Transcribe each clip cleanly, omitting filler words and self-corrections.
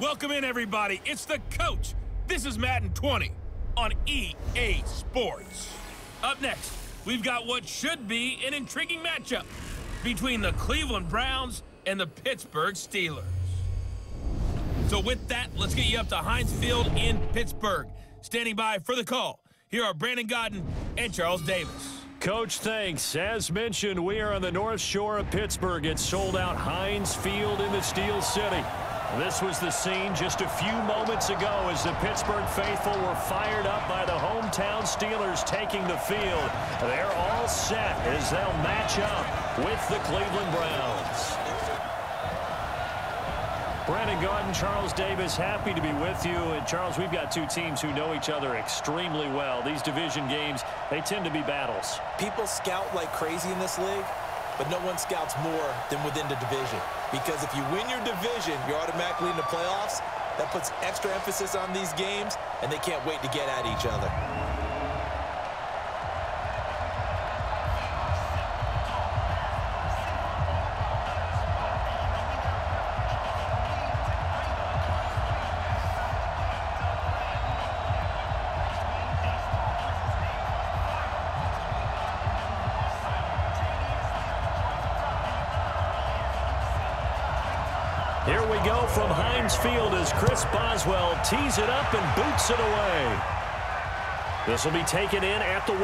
Welcome in, everybody. It's the coach. This is Madden 20 on EA Sports. Up next, we've got what should be an intriguing matchup between the Cleveland Browns and the Pittsburgh Steelers. So with that, let's get you up to Heinz Field in Pittsburgh. Standing by for the call, here are Brandon Godden and Charles Davis. Coach, thanks. As mentioned, we are on the North Shore of Pittsburgh. It's sold out Heinz Field in the Steel City. This was the scene just a few moments ago as the Pittsburgh faithful were fired up by the hometown Steelers taking the field. They're all set as they'll match up with the Cleveland Browns. Brandon Godden, Charles Davis, happy to be with you. And Charles, we've got two teams who know each other extremely well. These division games, they tend to be battles. People scout like crazy in this league, but no one scouts more than within the division. Because if you win your division, you're automatically in the playoffs. That puts extra emphasis on these games, and they can't wait to get at each other. Here we go from Heinz Field as Chris Boswell tees it up and boots it away. This will be taken in at the 1.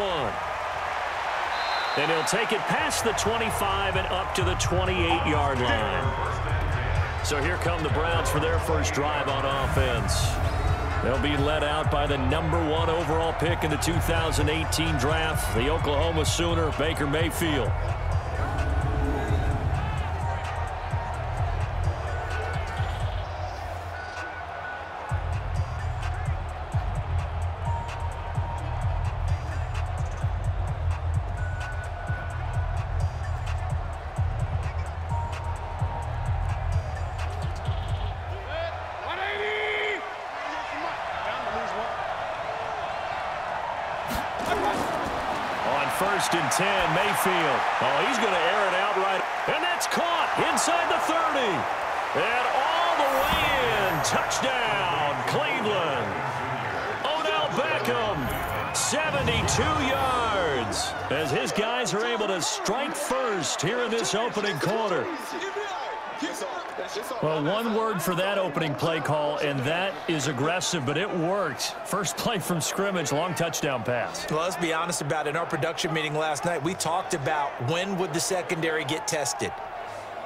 And he'll take it past the 25 and up to the 28-yard line. So here come the Browns for their first drive on offense. They'll be led out by the #1 overall pick in the 2018 draft, the Oklahoma Sooner, Baker Mayfield. First and 10, Mayfield. Oh, he's going to air it out right. And that's caught inside the 30. And all the way in. Touchdown, Cleveland. Odell Beckham, 72 yards. As his guys are able to strike first here in this opening quarter. Well, one word for that opening play call, and that is aggressive, but it worked. First play from scrimmage, long touchdown pass. Well, let's be honest about it. In our production meeting last night, we talked about when would the secondary get tested.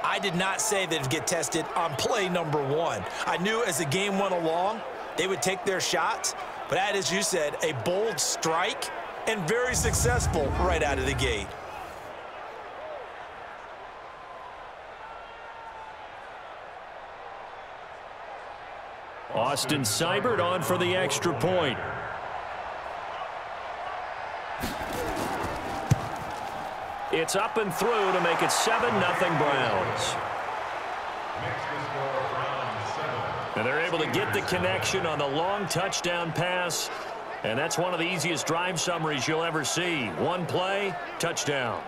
I did not say that it would get tested on play #1. I knew as the game went along, they would take their shots, but that, as you said, a bold strike and very successful right out of the gate. Austin Seibert on for the extra point. It's up and through to make it 7-0 Browns. And they're able to get the connection on the long touchdown pass. And that's one of the easiest drive summaries you'll ever see. One play, touchdown.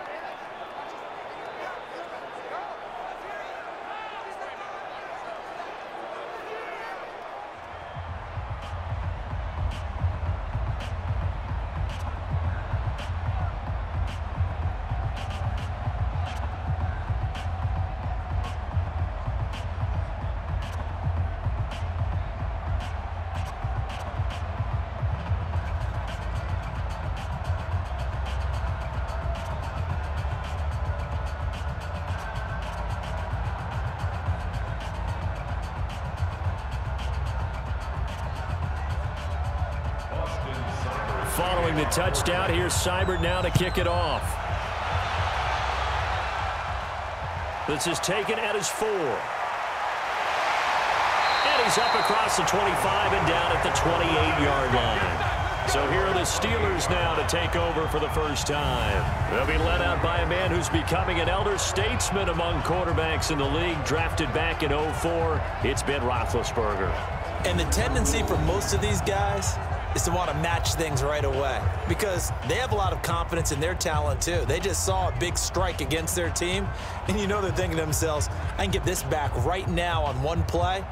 Following the touchdown, here's Seibert now to kick it off. This is taken at his 4. And he's up across the 25 and down at the 28-yard line. So here are the Steelers now to take over for the first time. They'll be led out by a man who's becoming an elder statesman among quarterbacks in the league, drafted back in 2004. It's Ben Roethlisberger. And the tendency for most of these guys is to want to match things right away because they have a lot of confidence in their talent too. They just saw a big strike against their team, and you know they're thinking to themselves, I can get this back right now on one play,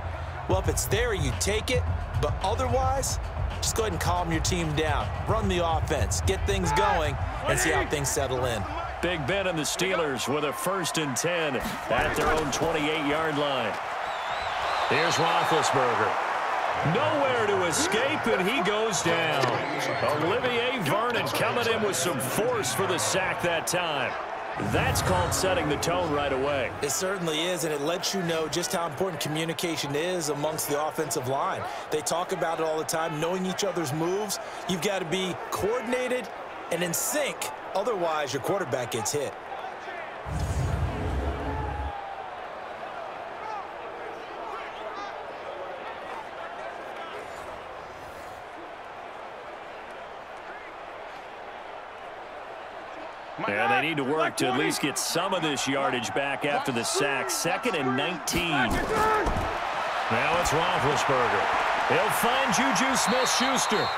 Well, if it's there, you take it. But otherwise, just go ahead and calm your team down. Run the offense, get things going, and see how things settle in. Big Ben and the Steelers with a 1st and 10 at their own 28-yard line. Here's Roethlisberger. Nowhere to escape, and he goes down. Olivier Vernon coming in with some force for the sack that time. That's called setting the tone right away. It certainly is, and it lets you know just how important communication is amongst the offensive line. They talk about it all the time, knowing each other's moves. You've got to be coordinated and in sync. Otherwise, your quarterback gets hit. Yeah, they need to work to at least get some of this yardage back after the sack. 2nd and 19. Now it's Roethlisberger. He'll find Juju Smith-Schuster.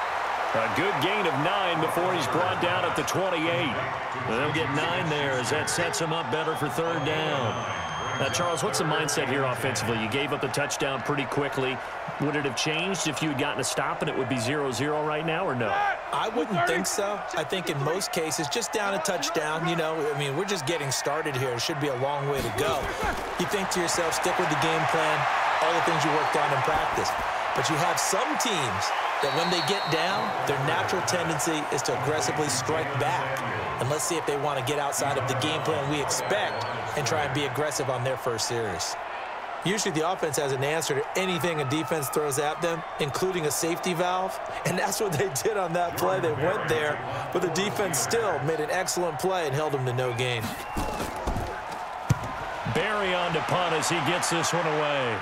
A good gain of 9 before he's brought down at the 28. They'll get 9 there as that sets him up better for 3rd down. Now, Charles, what's the mindset here offensively? You gave up the touchdown pretty quickly. Would it have changed if you had gotten a stop and it would be 0-0 right now, or no? I wouldn't think so. I think in most cases, just down a touchdown, you know, I mean, we're just getting started here. It should be a long way to go. You think to yourself, stick with the game plan, all the things you worked on in practice. But you have some teams that when they get down, their natural tendency is to aggressively strike back. And let's see if they want to get outside of the game plan we expect and try and be aggressive on their first series. Usually the offense has an answer to anything a defense throws at them, including a safety valve. And that's what they did on that play. They went there, but the defense still made an excellent play and held them to no gain. Barry on to punt as he gets this one away.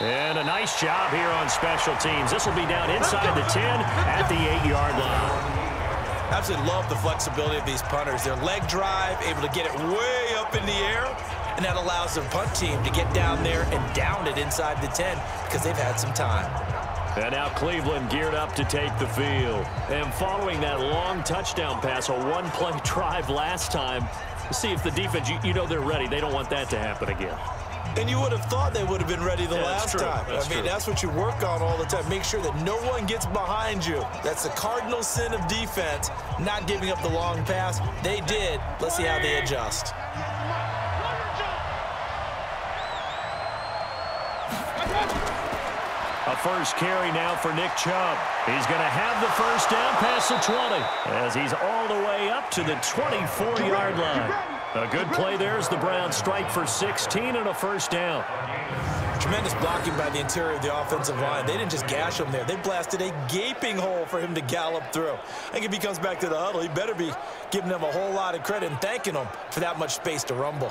And a nice job here on special teams. This will be down inside the 10 at the 8-yard line. Absolutely love the flexibility of these punters. Their leg drive, able to get it way up in the air, and that allows the punt team to get down there and down it inside the 10 because they've had some time. And now Cleveland geared up to take the field. And following that long touchdown pass, a one-play drive last time, see if the defense, you know they're ready. They don't want that to happen again. And you would have thought they would have been ready the last time. I mean, that's what you work on all the time. Make sure that no one gets behind you. That's the cardinal sin of defense, not giving up the long pass. They did. Let's see how they adjust. A first carry now for Nick Chubb. He's going to have the first down past the 20 as he's all the way up to the 24-yard line. A good play there as the Browns strike for 16 and a first down. Tremendous blocking by the interior of the offensive line. They didn't just gash him there. They blasted a gaping hole for him to gallop through. I think if he comes back to the huddle, he better be giving them a whole lot of credit and thanking them for that much space to rumble.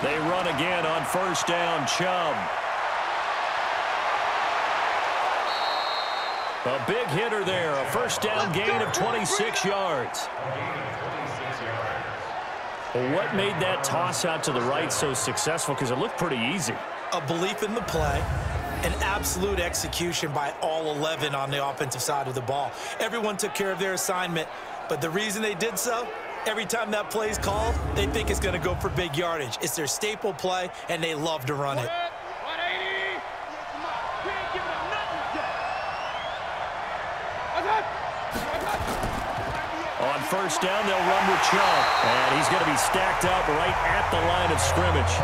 They run again on first down, Chubb. A big hitter there, a first down gain of 26 yards. Well, what made that toss out to the right so successful? Because it looked pretty easy. A belief in the play, an absolute execution by all 11 on the offensive side of the ball. Everyone took care of their assignment, but the reason they did so, every time that play is called, they think it's going to go for big yardage. It's their staple play, and they love to run it. On first down, they'll run with Chubb. And he's going to be stacked up right at the line of scrimmage.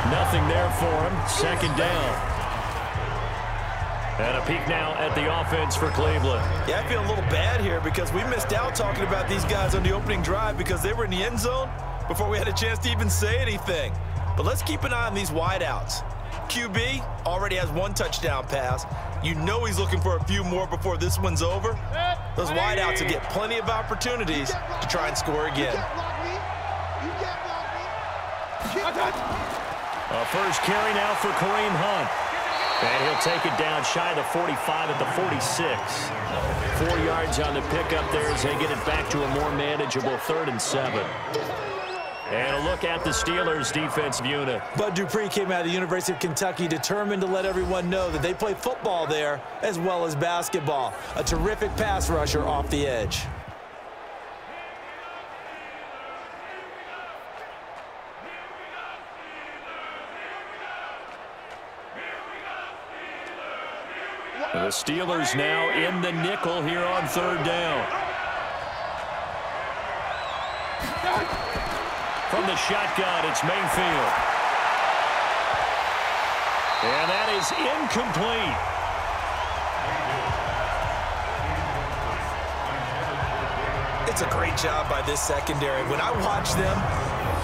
Nothing there for him. Second down. And a peek now at the offense for Cleveland. Yeah, I feel a little bad here because we missed out talking about these guys on the opening drive because they were in the end zone before we had a chance to even say anything. But let's keep an eye on these wideouts. QB already has one touchdown pass. You know he's looking for a few more before this one's over. Those wideouts will get plenty of opportunities to try and score again. A first carry now for Kareem Hunt. And he'll take it down shy of the 45 at the 46. 4 yards on the pickup there as they get it back to a more manageable 3rd and 7. And a look at the Steelers' defensive unit. Bud Dupree came out of the University of Kentucky determined to let everyone know that they play football there as well as basketball. A terrific pass rusher off the edge. The Steelers now in the nickel here on third down. From the shotgun, it's Mayfield. And that is incomplete. It's a great job by this secondary. When I watch them,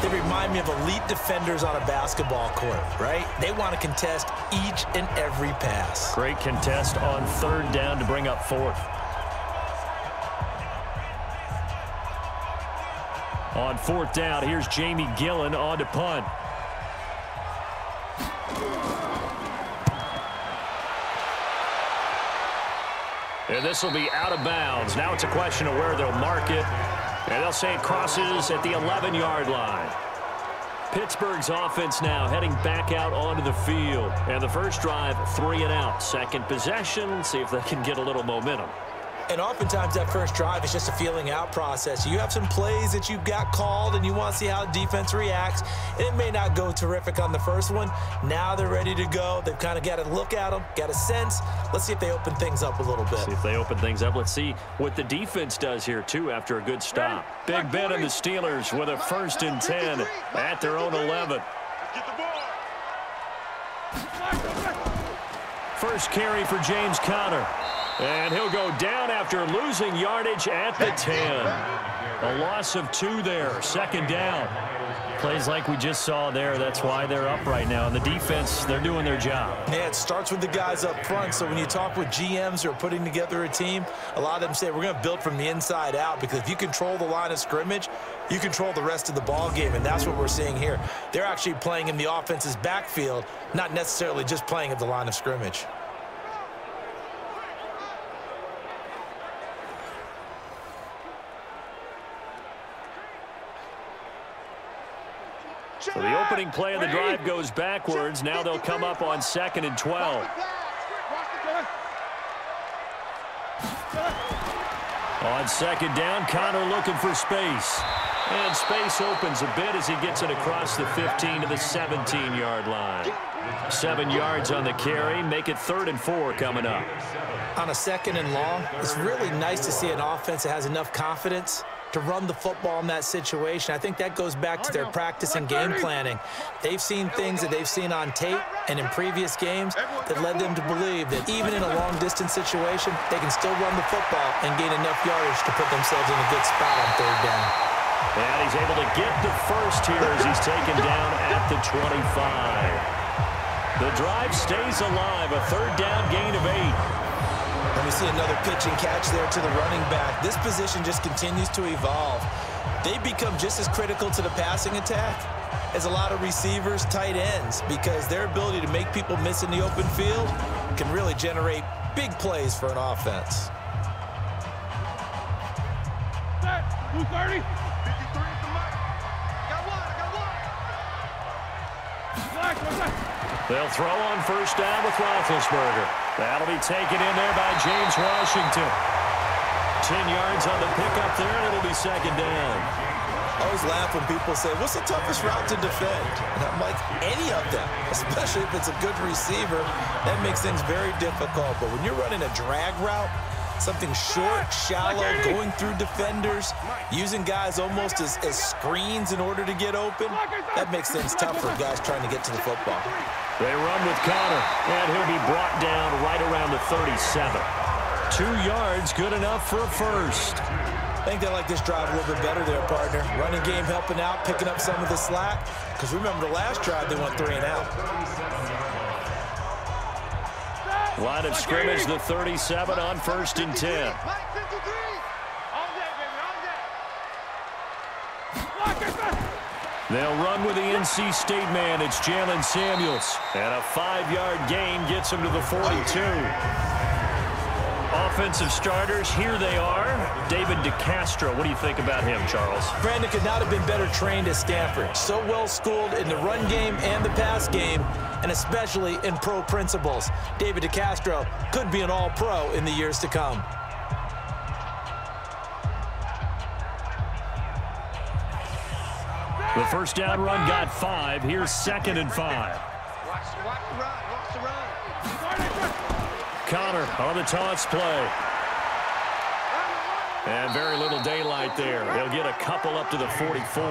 they remind me of elite defenders on a basketball court, right? They want to contest each and every pass. Great contest on third down to bring up fourth. On fourth down, here's Jamie Gillen on to punt. And this will be out of bounds. Now it's a question of where they'll mark it. And they'll say it crosses at the 11-yard line. Pittsburgh's offense now heading back out onto the field. And the first drive, 3 and out. Second possession, see if they can get a little momentum. And oftentimes that first drive is just a feeling out process. You have some plays that you've got called and you want to see how the defense reacts. It may not go terrific on the first one. Now they're ready to go. They've kind of got to look at them, got a sense. Let's see if they open things up a little bit. See if they open things up. Let's see what the defense does here, too, after a good stop. Big Ben and the Steelers with a 1st and 10 at their own 11. First carry for James Conner. And he'll go down after losing yardage at the 10. A loss of 2 there, 2nd down. Plays like we just saw there. That's why they're up right now. And the defense, they're doing their job. Yeah, it starts with the guys up front. So when you talk with GMs who are putting together a team, a lot of them say we're going to build from the inside out, because if you control the line of scrimmage, you control the rest of the ball game, and that's what we're seeing here. They're actually playing in the offense's backfield, not necessarily just playing at the line of scrimmage. So the opening play of the drive goes backwards. Now they'll come up on 2nd and 12. On 2nd down, Conner looking for space. And space opens a bit as he gets it across the 15 to the 17-yard line. 7 yards on the carry. Make it 3rd and 4 coming up. On a 2nd and long, it's really nice to see an offense that has enough confidence to run the football in that situation. I think that goes back to their practice and game planning. They've seen things that they've seen on tape and in previous games that led them to believe that even in a long-distance situation, they can still run the football and gain enough yardage to put themselves in a good spot on 3rd down. And he's able to get the first here as he's taken down at the 25. The drive stays alive, a 3rd down gain of 8. And we see another pitch and catch there to the running back. This position just continues to evolve. They become just as critical to the passing attack as a lot of receivers, tight ends, because their ability to make people miss in the open field can really generate big plays for an offense. Who's 30? They'll throw on 1st down with Roethlisberger. That'll be taken in there by James Washington. 10 yards on the pickup there, and it'll be 2nd down. I always laugh when people say, what's the toughest route to defend? And I'm like, any of them, especially if it's a good receiver. That makes things very difficult. But when you're running a drag route, something short, shallow, going through defenders, using guys almost as screens in order to get open, that makes things tough for guys trying to get to the football. They run with Conner, and he'll be brought down right around the 37. 2 yards, good enough for a first. I think they like this drive a little bit better there, partner. Running game helping out, picking up some of the slack. Because remember the last drive, they went 3 and out. Line of scrimmage, the 37 on 1st and 10. They'll run with the NC State man. It's Jalen Samuels. And a 5-yard gain gets him to the 42. offensive starters, here they are. David DeCastro, what do you think about him, Charles? Brandon could not have been better trained at Stanford. So well schooled in the run game and the pass game, and especially in pro principles. David DeCastro could be an all-pro in the years to come. The first down run got 5. Here's 2nd and 5. Watch the run. Connor on the taunts play. And very little daylight there. He'll get a couple up to the 44.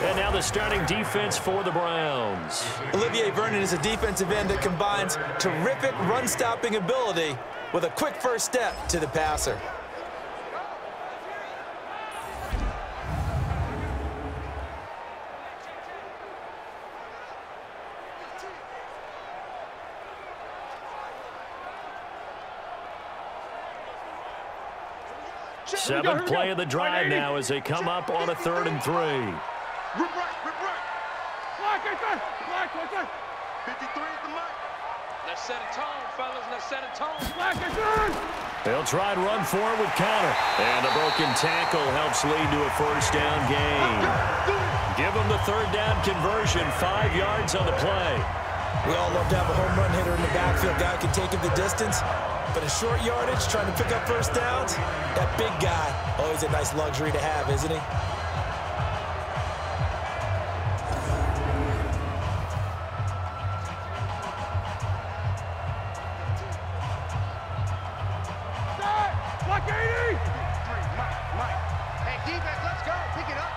And now the starting defense for the Browns. Olivier Vernon is a defensive end that combines terrific run-stopping ability with a quick first step to the passer. Seventh play of the drive now as they come up on a 3rd and 3. Rip right. Black, 53 at the mark. Let's set a tone, fellas. Let's set a tone. Black, They'll try and run forward with Connor. And a broken tackle helps lead to a first down gain. Give them the 3rd down conversion, 5 yards on the play. We all love to have a home run hitter in the backfield. Guy can take it the distance. But in short yardage, trying to pick up first downs, that big guy, always a nice luxury to have, isn't he? Block 80! Mike. Hey, defense, let's go. Pick it up,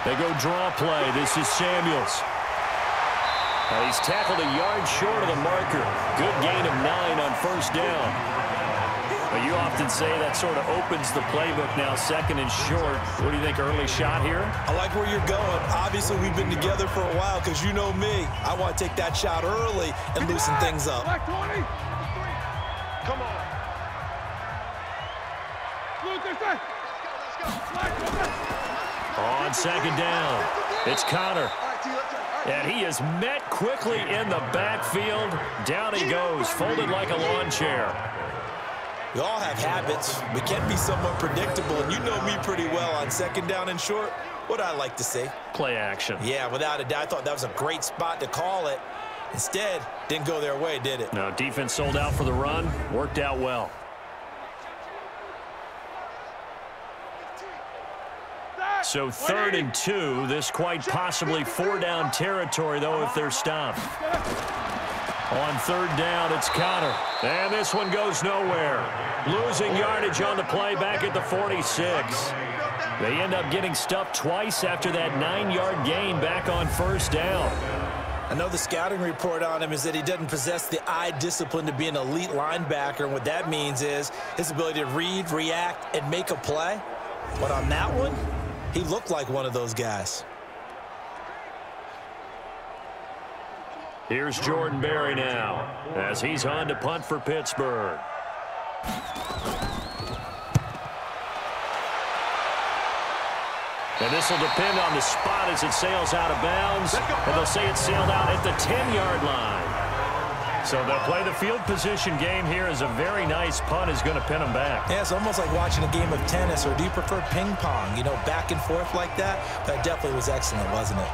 They go draw play. This is Samuels. He's tackled a yard short of the marker. Good gain of 9 on first down. But you often say that sort of opens the playbook now, 2nd and short. What do you think, early shot here? I like where you're going. Obviously, we've been together for a while because you know me. I want to take that shot early and loosen things up. Black 20. Come on. Lucas, let's go. On 2nd down, it's Connor. And he is met quickly in the backfield. Down he goes, folded like a lawn chair. We all have habits. We can be somewhat predictable, and you know me pretty well on 2nd down and short. What I like to see. Play action. Yeah, without a doubt. I thought that was a great spot to call it. Instead, didn't go their way, did it? No, defense sold out for the run. Worked out well. So 3rd and 2. This quite possibly 4-down territory, though, if they're stopped. On 3rd down, it's Connor. And this one goes nowhere. Losing yardage on the play back at the 46. They end up getting stuffed twice after that 9-yard gain back on 1st down. I know the scouting report on him is that he doesn't possess the eye discipline to be an elite linebacker. And what that means is his ability to read, react, and make a play. But on that one, he looked like one of those guys. Here's Jordan Berry now as he's on to punt for Pittsburgh. And this will depend on the spot as it sails out of bounds. And they'll say it sailed out at the 10-yard line. So they'll play the field position game here as a very nice punt is going to pin them back. Yeah, it's almost like watching a game of tennis, or do you prefer ping pong? You know, back and forth like that? That definitely was excellent, wasn't it?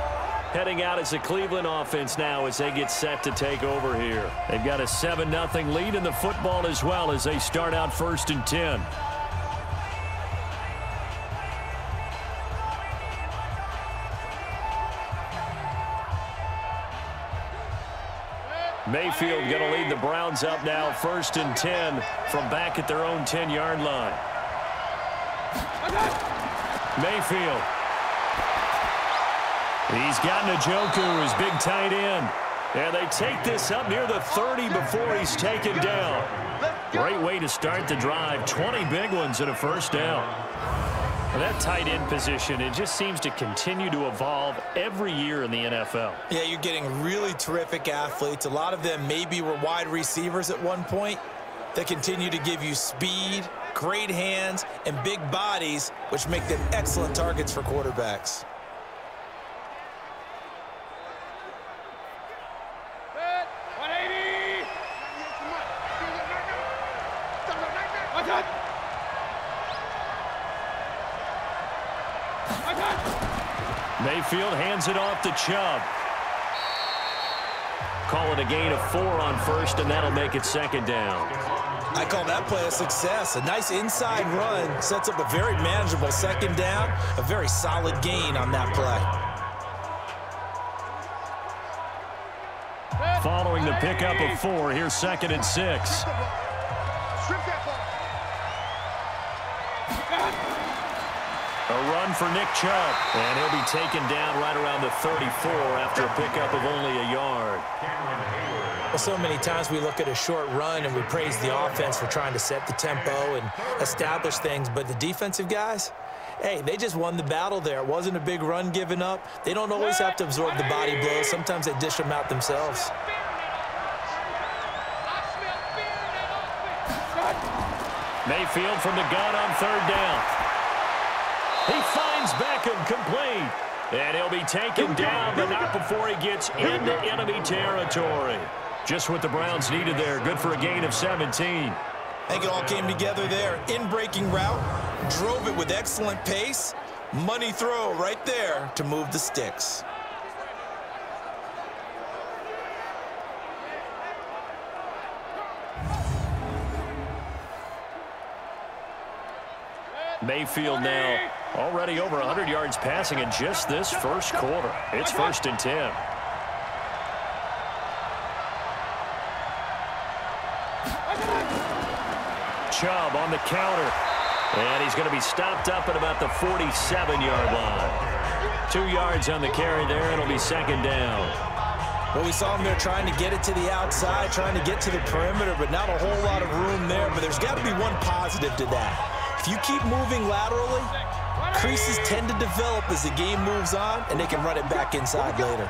Heading out as the Cleveland offense now as they get set to take over here. They've got a 7-0 lead in the football as well as they start out 1st and 10. Mayfield going to lead the Browns up now 1st and 10 from back at their own 10-yard line. Mayfield. He's got Njoku, his big tight end. And they take this up near the 30 before he's taken down. Great way to start the drive. 20 big ones and a first down. Well, that tight end position, it just seems to continue to evolve every year in the NFL. Yeah, you're getting really terrific athletes. A lot of them maybe were wide receivers at one point. They continue to give you speed, great hands, and big bodies, which make them excellent targets for quarterbacks. Mayfield hands it off to Chubb. Call it a gain of 4 on first, and that'll make it second down. I call that play a success. A nice inside run sets up a very manageable second down. A very solid gain on that play. Following the pickup of 4, here's 2nd and 6. A run for Nick Chubb, and he'll be taken down right around the 34 after a pickup of only a yard. Well, so many times we look at a short run and we praise the offense for trying to set the tempo and establish things, but the defensive guys, hey, they just won the battle there. It wasn't a big run given up. They don't always have to absorb the body blows. Sometimes they dish them out themselves. Mayfield from the gun on 3rd down. He finds Beckham complete. And he'll be taken down, but not before he gets into enemy territory. Just what the Browns needed there. Good for a gain of 17. I think it all came together there. In-breaking route, drove it with excellent pace. Money throw right there to move the sticks. Mayfield now already over 100 yards passing in just this first quarter. It's 1st and 10. Chubb on the counter. And he's going to be stopped up at about the 47-yard line. 2 yards on the carry there. It'll be 2nd down. Well, we saw him there trying to get it to the outside, trying to get to the perimeter, but not a whole lot of room there. But there's got to be one positive to that. If you keep moving laterally, creases tend to develop as the game moves on, and they can run it back inside later.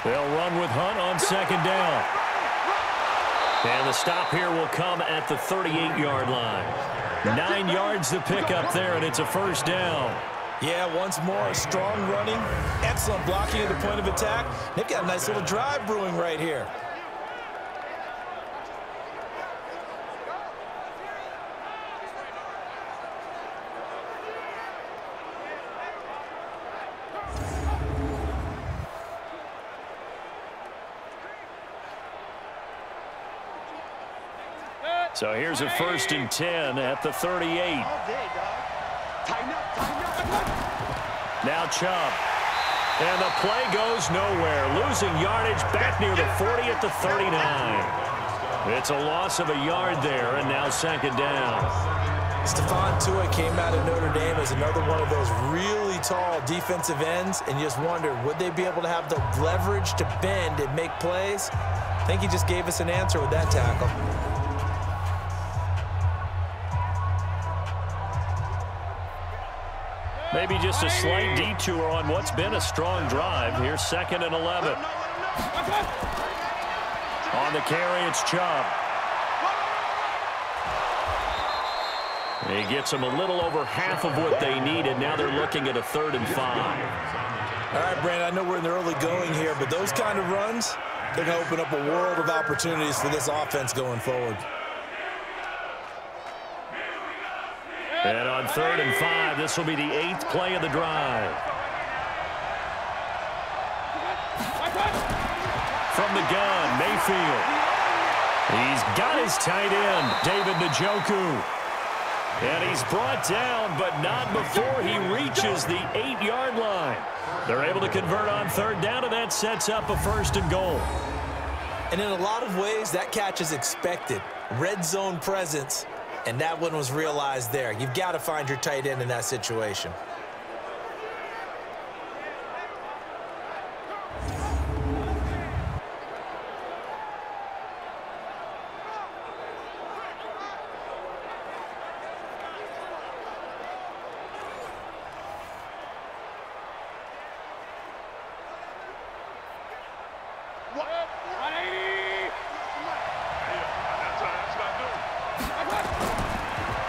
They'll run with Hunt on 2nd down. And the stop here will come at the 38-yard line. 9 yards to pick up there, and it's a 1st down. Yeah, once more, strong running, excellent blocking at the point of attack. They've got a nice little drive brewing right here. So here's a 1st and 10 at the 38. Now Chubb. And the play goes nowhere. Losing yardage back near the 40 at the 39. It's a loss of a yard there, and now 2nd down. Stephon Tuitt came out of Notre Dame as another one of those really tall defensive ends, and you just wondered, would they be able to have the leverage to bend and make plays? I think he just gave us an answer with that tackle. Maybe just a slight detour on what's been a strong drive. Here's 2nd and 11. On the carry, it's Chubb. He gets them a little over half of what they needed. Now they're looking at a 3rd and 5. All right, Brandon, I know we're in the early going here, but those kind of runs, they're going to open up a world of opportunities for this offense going forward. And on 3rd and 5, this will be the 8th play of the drive. From the gun, Mayfield. He's got his tight end, David Njoku. And he's brought down, but not before he reaches the 8-yard line. They're able to convert on 3rd down, and that sets up a 1st and goal. And in a lot of ways, that catch is expected. Red zone presence. And that one was realized there. You've got to find your tight end in that situation.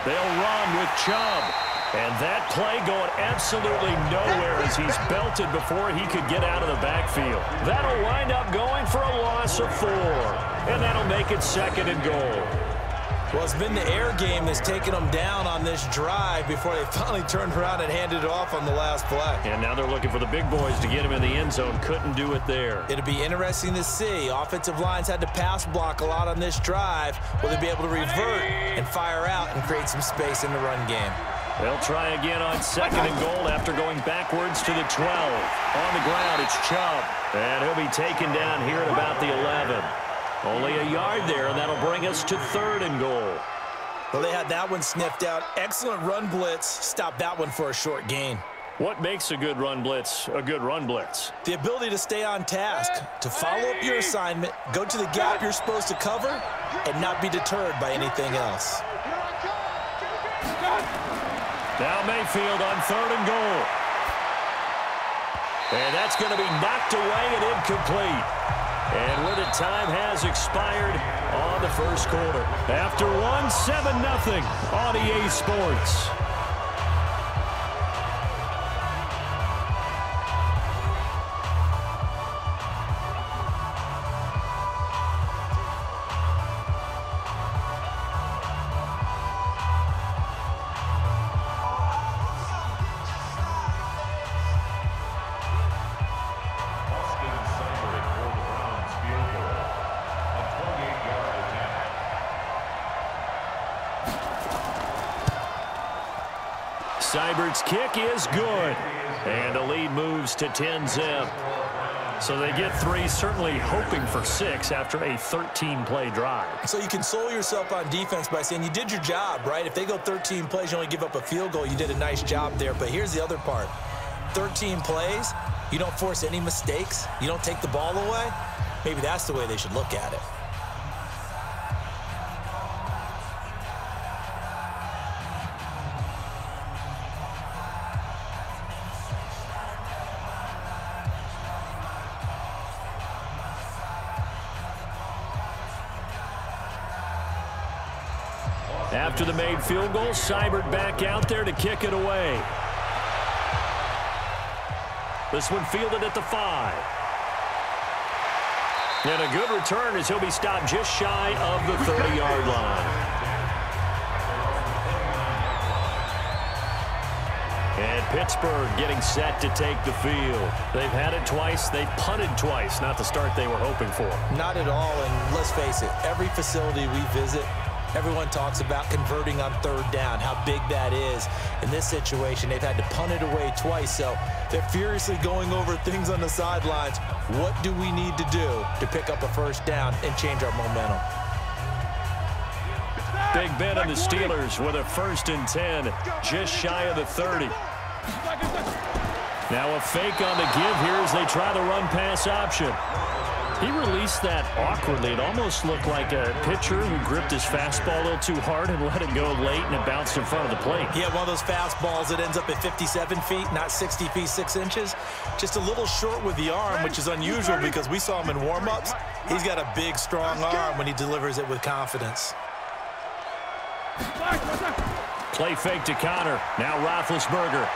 They'll run with Chubb. And that play going absolutely nowhere as he's belted before he could get out of the backfield. That'll wind up going for a loss of 4. And that'll make it 2nd and goal. Well, it's been the air game that's taken them down on this drive before they finally turned around and handed it off on the last play. And now they're looking for the big boys to get him in the end zone. Couldn't do it there. It'll be interesting to see. Offensive lines had to pass block a lot on this drive. Will they be able to revert and fire out and create some space in the run game? They'll try again on 2nd and goal after going backwards to the 12. On the ground, it's Chubb. And he'll be taken down here at about the 11. Only a yard there, and that'll bring us to 3rd and goal. Well, they had that one sniffed out. Excellent run blitz. Stopped that one for a short gain. What makes a good run blitz a good run blitz? The ability to stay on task, to follow up your assignment, go to the gap you're supposed to cover, and not be deterred by anything else. Now Mayfield on 3rd and goal. And that's going to be knocked away and incomplete. And where the time has expired on the first quarter. After one, 7-0 on EA Sports. Seibert's kick is good. And the lead moves to 10-zip. So they get 3, certainly hoping for 6 after a 13-play drive. So you console yourself on defense by saying you did your job, right? If they go 13 plays, you only give up a field goal, you did a nice job there. But here's the other part. 13 plays, you don't force any mistakes, you don't take the ball away. Maybe that's the way they should look at it. After the made field goal, Seibert back out there to kick it away. This one fielded at the 5. And a good return as he'll be stopped just shy of the 30-yard line. And Pittsburgh getting set to take the field. They've had it twice. They've punted twice. Not the start they were hoping for. Not at all, and let's face it, every facility we visit, everyone talks about converting on 3rd down, how big that is. In this situation, they've had to punt it away twice, so they're furiously going over things on the sidelines. What do we need to do to pick up a 1st down and change our momentum? Big Ben and the Steelers with a 1st and 10, just shy of the 30. Now a fake on the give here as they try the run-pass option. He released that awkwardly. It almost looked like a pitcher who gripped his fastball a little too hard and let it go late, and it bounced in front of the plate. Yeah, one of those fastballs that ends up at 57 feet, not 60 feet, 6 inches. Just a little short with the arm, which is unusual because we saw him in warm-ups. He's got a big, strong arm when he delivers it with confidence. Play fake to Connor. Now Roethlisberger.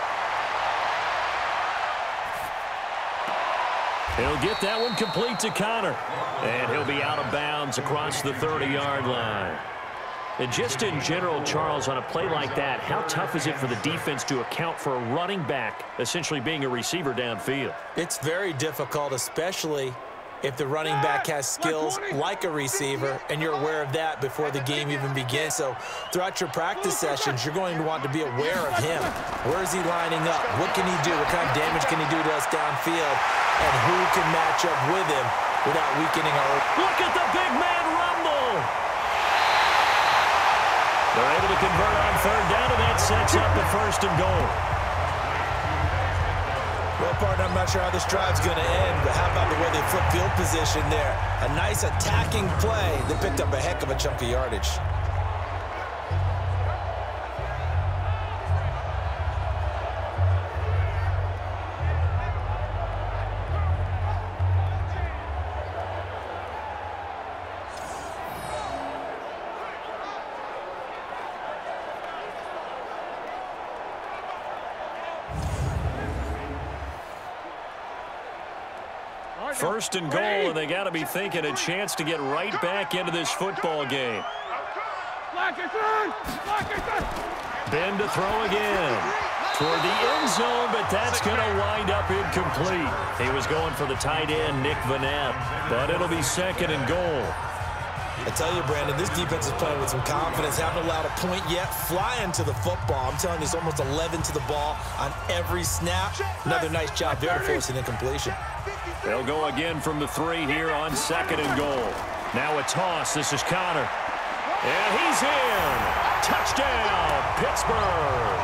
He'll get that one complete to Connor. And he'll be out of bounds across the 30-yard line. And just in general, Charles, on a play like that, how tough is it for the defense to account for a running back essentially being a receiver downfield? It's very difficult, especially if the running back has skills like a receiver, and you're aware of that before the game even begins. So throughout your practice sessions, you're going to want to be aware of him. Where is he lining up? What can he do? What kind of damage can he do to us downfield? And who can match up with him without weakening our... Look at the big man rumble! They're able to convert on 3rd down, and that sets up the 1st and goal. Well, partner, I'm not sure how this drive's going to end, but how about the way they flip field position there? A nice attacking play that picked up a heck of a chunk of yardage. First and goal, and they got to be thinking a chance to get right back into this football game. Ben to throw again. Toward the end zone, but that's going to wind up incomplete. He was going for the tight end, Nick Vanette, but it'll be 2nd and goal. I tell you, Brandon, this defense is playing with some confidence. Haven't allowed a point yet. Flying to the football. I'm telling you, it's almost 11 to the ball on every snap. Another nice job there to force an incompletion. They'll go again from the 3 here on 2nd and goal. Now a toss. This is Connor. And he's in. Touchdown, Pittsburgh.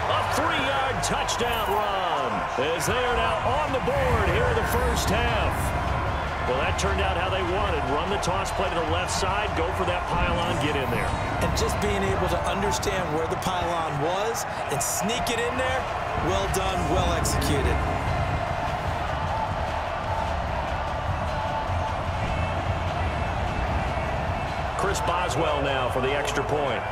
A 3-yard touchdown run as they are now on the board here in the first half. Well, that turned out how they wanted. Run the toss play to the left side, go for that pylon, get in there. And just being able to understand where the pylon was and sneak it in there, well done, well executed. Chris Boswell now for the extra point.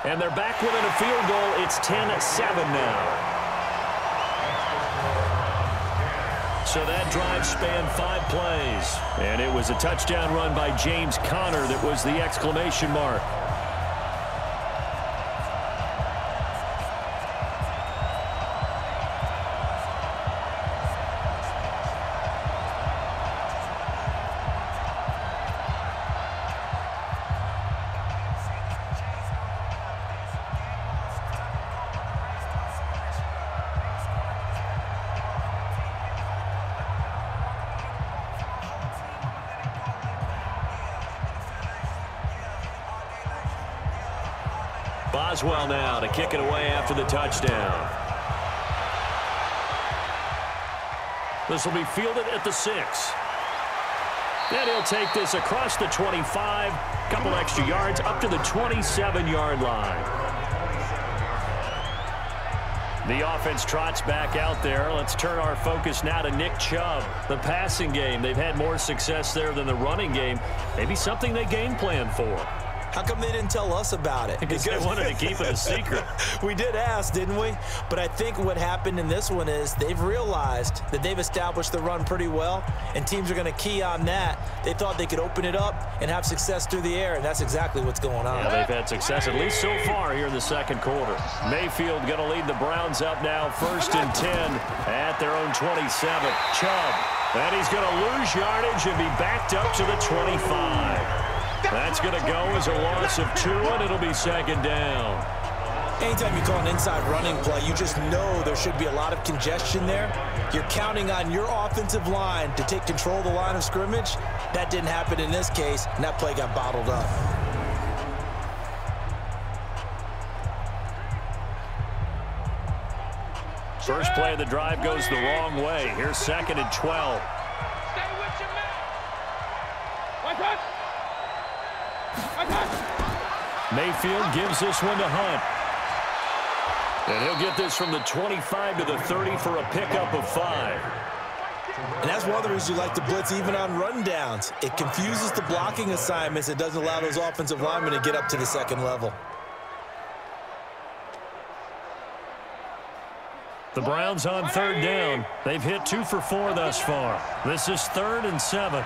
And they're back within a field goal. It's 10-7 now. So that drive spanned 5 plays. And it was a touchdown run by James Conner that was the exclamation mark. Boswell now to kick it away after the touchdown. This will be fielded at the 6. Then he'll take this across the 25, couple extra yards up to the 27-yard line. The offense trots back out there. Let's turn our focus now to Nick Chubb. The passing game, they've had more success there than the running game. Maybe something they game plan for. How come they didn't tell us about it? Because they wanted to keep it a secret. We did ask, didn't we? But I think what happened in this one is they've realized that they've established the run pretty well, and teams are going to key on that. They thought they could open it up and have success through the air, and that's exactly what's going on. Yeah, they've had success, at least so far, here in the second quarter. Mayfield going to lead the Browns up now, 1st and 10 at their own 27. Chubb, and he's going to lose yardage and be backed up to the 25. That's going to go as a loss of 2, and it'll be 2nd down. Anytime you call an inside running play, you just know there should be a lot of congestion there. You're counting on your offensive line to take control of the line of scrimmage. That didn't happen in this case, and that play got bottled up. First play of the drive goes the wrong way. Here's 2nd and 12. Stay with your man. Watch out. Mayfield gives this one to Hunt. And he'll get this from the 25 to the 30 for a pickup of 5. And that's one of the reasons you like to blitz even on rundowns. It confuses the blocking assignments. It doesn't allow those offensive linemen to get up to the second level. The Browns on 3rd down. They've hit 2 for 4 thus far. This is 3rd and 7.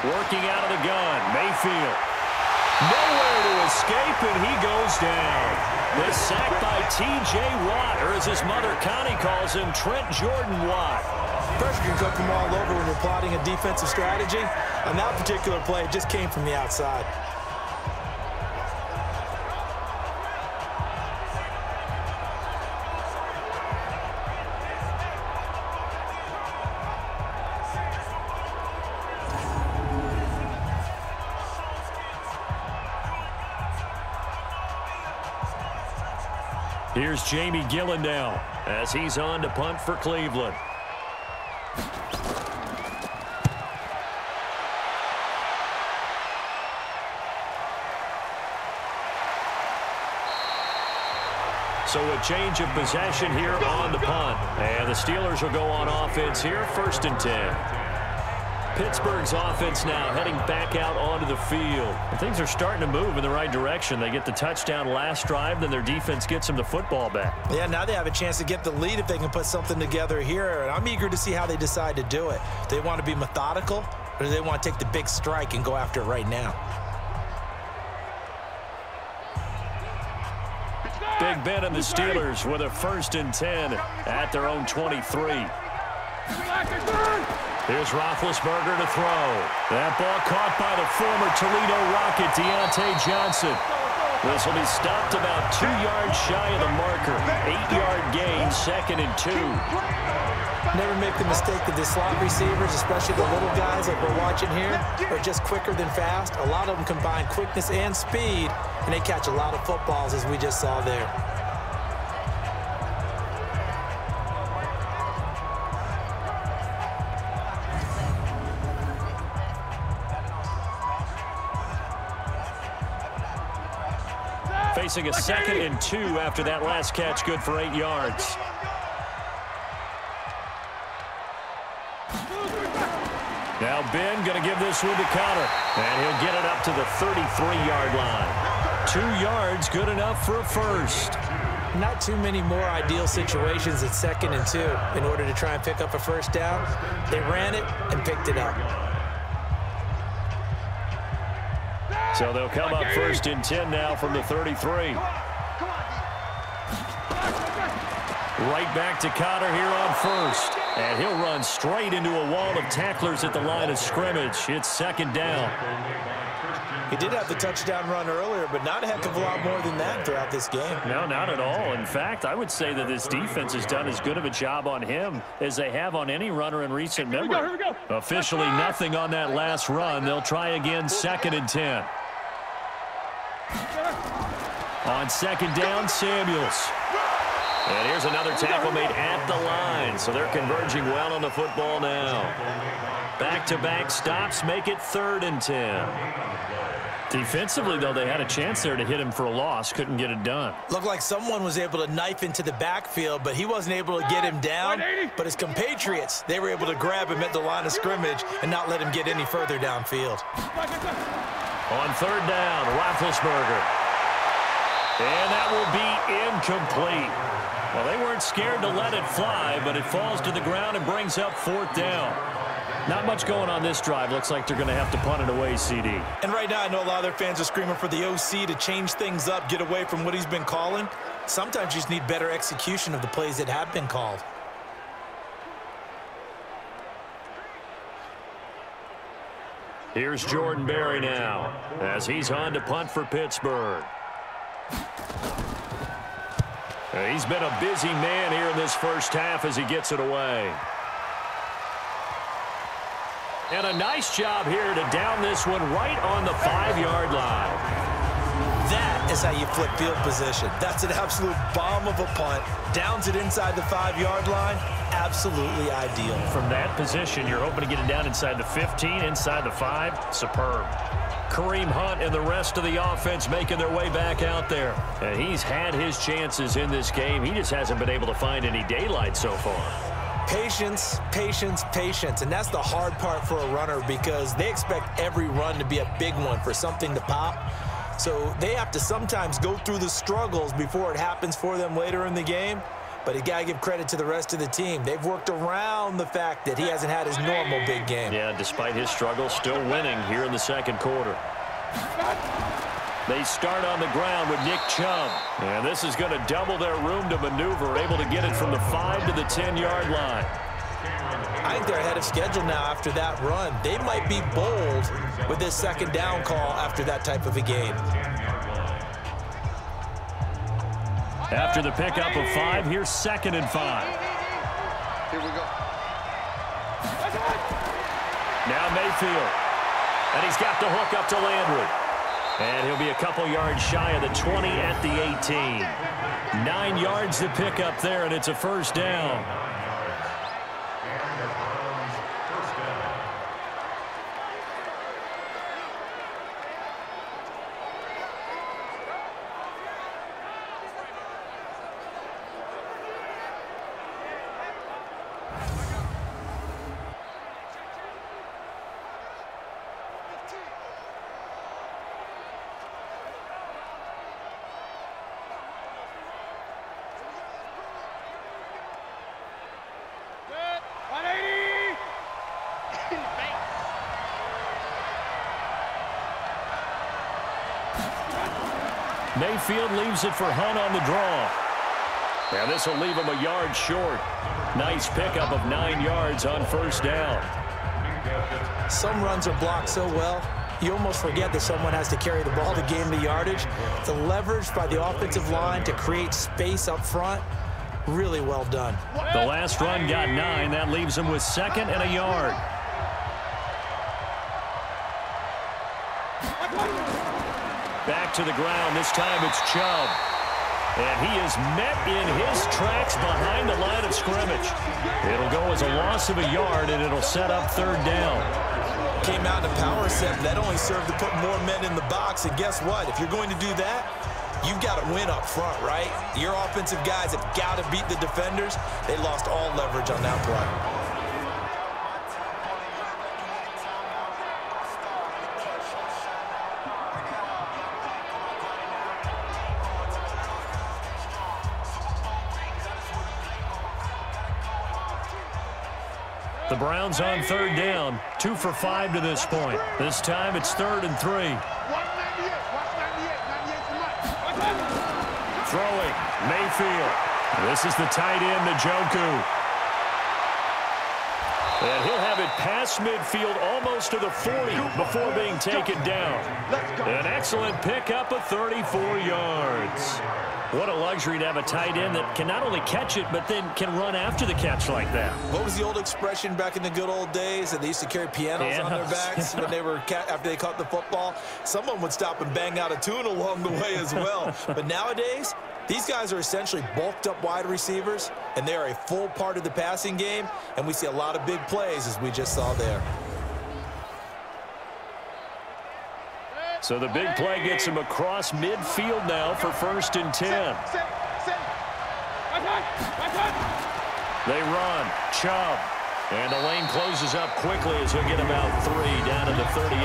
Working out of the gun, Mayfield. Nowhere to escape, and he goes down. The sack by T.J. Watt, or as his mother Connie calls him, Trent Jordan Watt. Pressure can come from all over when you're plotting a defensive strategy. On that particular play, it just came from the outside. Here's Jamie Gillen now as he's on to punt for Cleveland. So a change of possession here on the punt. And the Steelers will go on offense here, 1st and 10. Pittsburgh's offense now heading back out onto the field. And things are starting to move in the right direction. They get the touchdown last drive, then their defense gets them the football back. Yeah, now they have a chance to get the lead if they can put something together here. And I'm eager to see how they decide to do it. Do they want to be methodical, or do they want to take the big strike and go after it right now? Big Ben and the Steelers with a 1st and 10 at their own 23. Here's Roethlisberger to throw. That ball caught by the former Toledo Rocket, Deontay Johnson. This will be stopped about 2 yards shy of the marker. 8-yard gain, 2nd and 2. Never make the mistake that the slot receivers, especially the little guys like we're watching here, are just quicker than fast. A lot of them combine quickness and speed, and they catch a lot of footballs, as we just saw there. Facing a 2nd and 2 after that last catch, good for 8 yards. Now Ben going to give this one to Connor, and he'll get it up to the 33-yard line. 2 yards, good enough for a first. Not too many more ideal situations at 2nd and 2 in order to try and pick up a first down. They ran it and picked it up. So they'll come up 1st and 10 now from the 33. Right back to Connor here on 1st. And he'll run straight into a wall of tacklers at the line of scrimmage. It's 2nd down. He did have the touchdown run earlier, but not a heck of a lot more than that throughout this game. No, not at all. In fact, I would say that this defense has done as good of a job on him as they have on any runner in recent memory. Here we go. Officially nothing on that last run. They'll try again, 2nd and 10. On 2nd down, Samuels. And here's another tackle made at the line, so they're converging well on the football now. Back-to-back stops make it 3rd and 10. Defensively, though, they had a chance there to hit him for a loss. Couldn't get it done. Looked like someone was able to knife into the backfield, but he wasn't able to get him down. But his compatriots, they were able to grab him at the line of scrimmage and not let him get any further downfield. On 3rd down, Roethlisberger. And that will be incomplete. Well, they weren't scared to let it fly, but it falls to the ground and brings up 4th down. Not much going on this drive. Looks like they're going to have to punt it away, CD. And right now, I know a lot of their fans are screaming for the OC to change things up, get away from what he's been calling. Sometimes you just need better execution of the plays that have been called. Here's Jordan Berry now as he's on to punt for Pittsburgh. He's been a busy man here in this first half as he gets it away. And a nice job here to down this one right on the 5-yard line. That is how you flip field position. That's an absolute bomb of a punt. Downs it inside the 5-yard line. Absolutely ideal. From that position, you're hoping to get it down inside the 15, inside the 5. Superb. Kareem Hunt and the rest of the offense making their way back out there. And he's had his chances in this game. He just hasn't been able to find any daylight so far. Patience, patience, patience. And that's the hard part for a runner because they expect every run to be a big one for something to pop. So they have to sometimes go through the struggles before it happens for them later in the game. But you got to give credit to the rest of the team. They've worked around the fact that he hasn't had his normal big game. Yeah, despite his struggles, still winning here in the second quarter. They start on the ground with Nick Chubb. And this is going to double their room to maneuver, able to get it from the 5 to the 10-yard line. I think they're ahead of schedule now after that run. They might be bold with this 2nd down call after that type of a game. After the pickup of 5, here's 2nd and 5. Here we go. Now Mayfield. And he's got the hook up to Landry. And he'll be a couple yards shy of the 20 at the 18. 9 yards to pick up there, and it's a 1st down. Mayfield leaves it for Hunt on the draw. And this will leave him a yard short. Nice pickup of 9 yards on first down. Some runs are blocked so well, you almost forget that someone has to carry the ball to gain the yardage. The leverage by the offensive line to create space up front, really well done. The last run got 9. That leaves him with 2nd and a yard. Back to the ground. This time it's Chubb. And he is met in his tracks behind the line of scrimmage. It'll go as a loss of a yard, and it'll set up 3rd down. Came out in a power set. That only served to put more men in the box. And guess what? If you're going to do that, you've got to win up front, right? Your offensive guys have got to beat the defenders. They lost all leverage on that play. The Browns on 3rd down, 2 for 5 to this point. This time it's 3rd and 3. Throwing, Mayfield. This is the tight end, Njoku. And he'll have it past midfield almost to the 40 before being taken down. An excellent pickup of 34 yards. What a luxury to have a tight end that can not only catch it, but then can run after the catch like that. What was the old expression back in the good old days that they used to carry pianos on their backs when they were after they caught the football? Someone would stop and bang out a tune along the way as well. But nowadays, these guys are essentially bulked up wide receivers, and they are a full part of the passing game, and we see a lot of big plays as we just saw there. So the big play gets him across midfield now for 1st and 10. They run. Chubb. And the lane closes up quickly as he'll get about 3 down to the 38.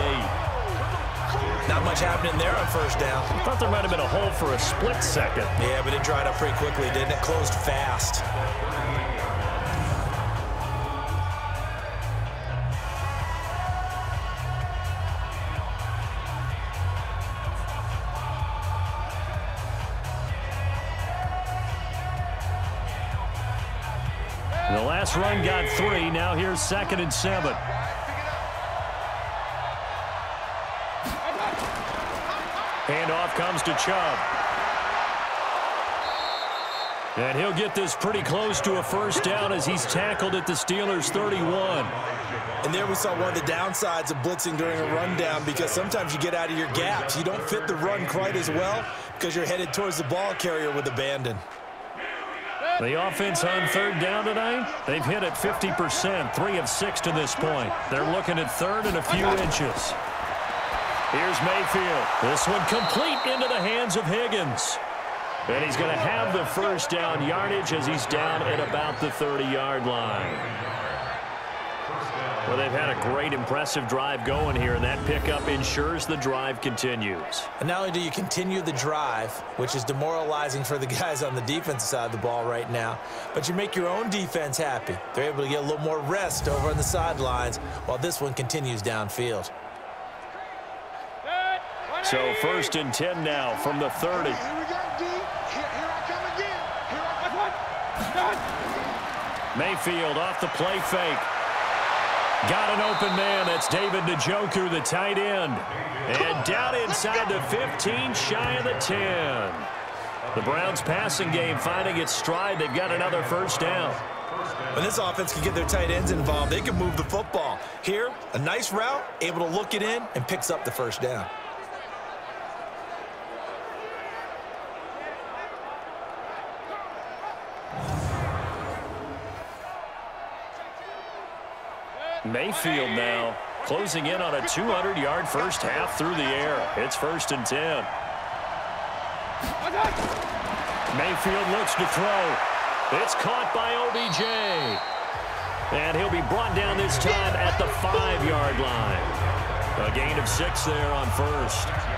Not much happening there on 1st down. I thought there might have been a hole for a split second. Yeah, but it dried up pretty quickly, didn't it? Closed fast. The last run got 3. Now here's 2nd and 7. Handoff comes to Chubb. And he'll get this pretty close to a 1st down as he's tackled at the Steelers' 31. And there we saw one of the downsides of blitzing during a rundown, because sometimes you get out of your gaps. You don't fit the run quite as well because you're headed towards the ball carrier with abandon. The offense on 3rd down tonight, they've hit it 50%, 3 of 6 to this point. They're looking at 3rd and a few inches. Here's Mayfield. This one complete into the hands of Higgins. And he's going to have the 1st down yardage as he's down at about the 30-yard line. Well, they've had a great, impressive drive going here, and that pickup ensures the drive continues. And not only do you continue the drive, which is demoralizing for the guys on the defensive side of the ball right now, but you make your own defense happy. They're able to get a little more rest over on the sidelines while this one continues downfield. So 1st and 10 now from the 30. Here we go, D. Here I come again. Here I come. Mayfield off the play fake. Got an open man. That's David Njoku, the tight end. And down inside the 15, shy of the 10. The Browns passing game finding its stride. They've got another 1st down. When this offense can get their tight ends involved, they can move the football. Here, a nice route, able to look it in, and picks up the 1st down. Mayfield now closing in on a 200-yard first half through the air. It's 1st and 10. Mayfield looks to throw. It's caught by OBJ. And he'll be brought down this time at the 5-yard line. A gain of 6 there on 1st.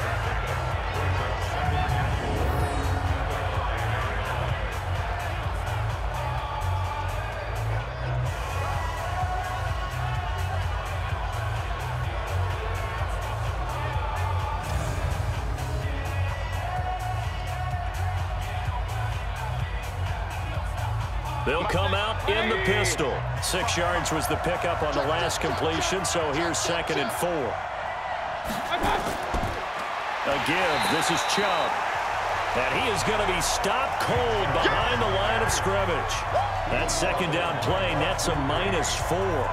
They'll come out in the pistol. 6 yards was the pickup on the last completion, so here's 2nd and 4. A give. This is Chubb. And he is going to be stopped cold behind the line of scrimmage. That 2nd down play nets a -4.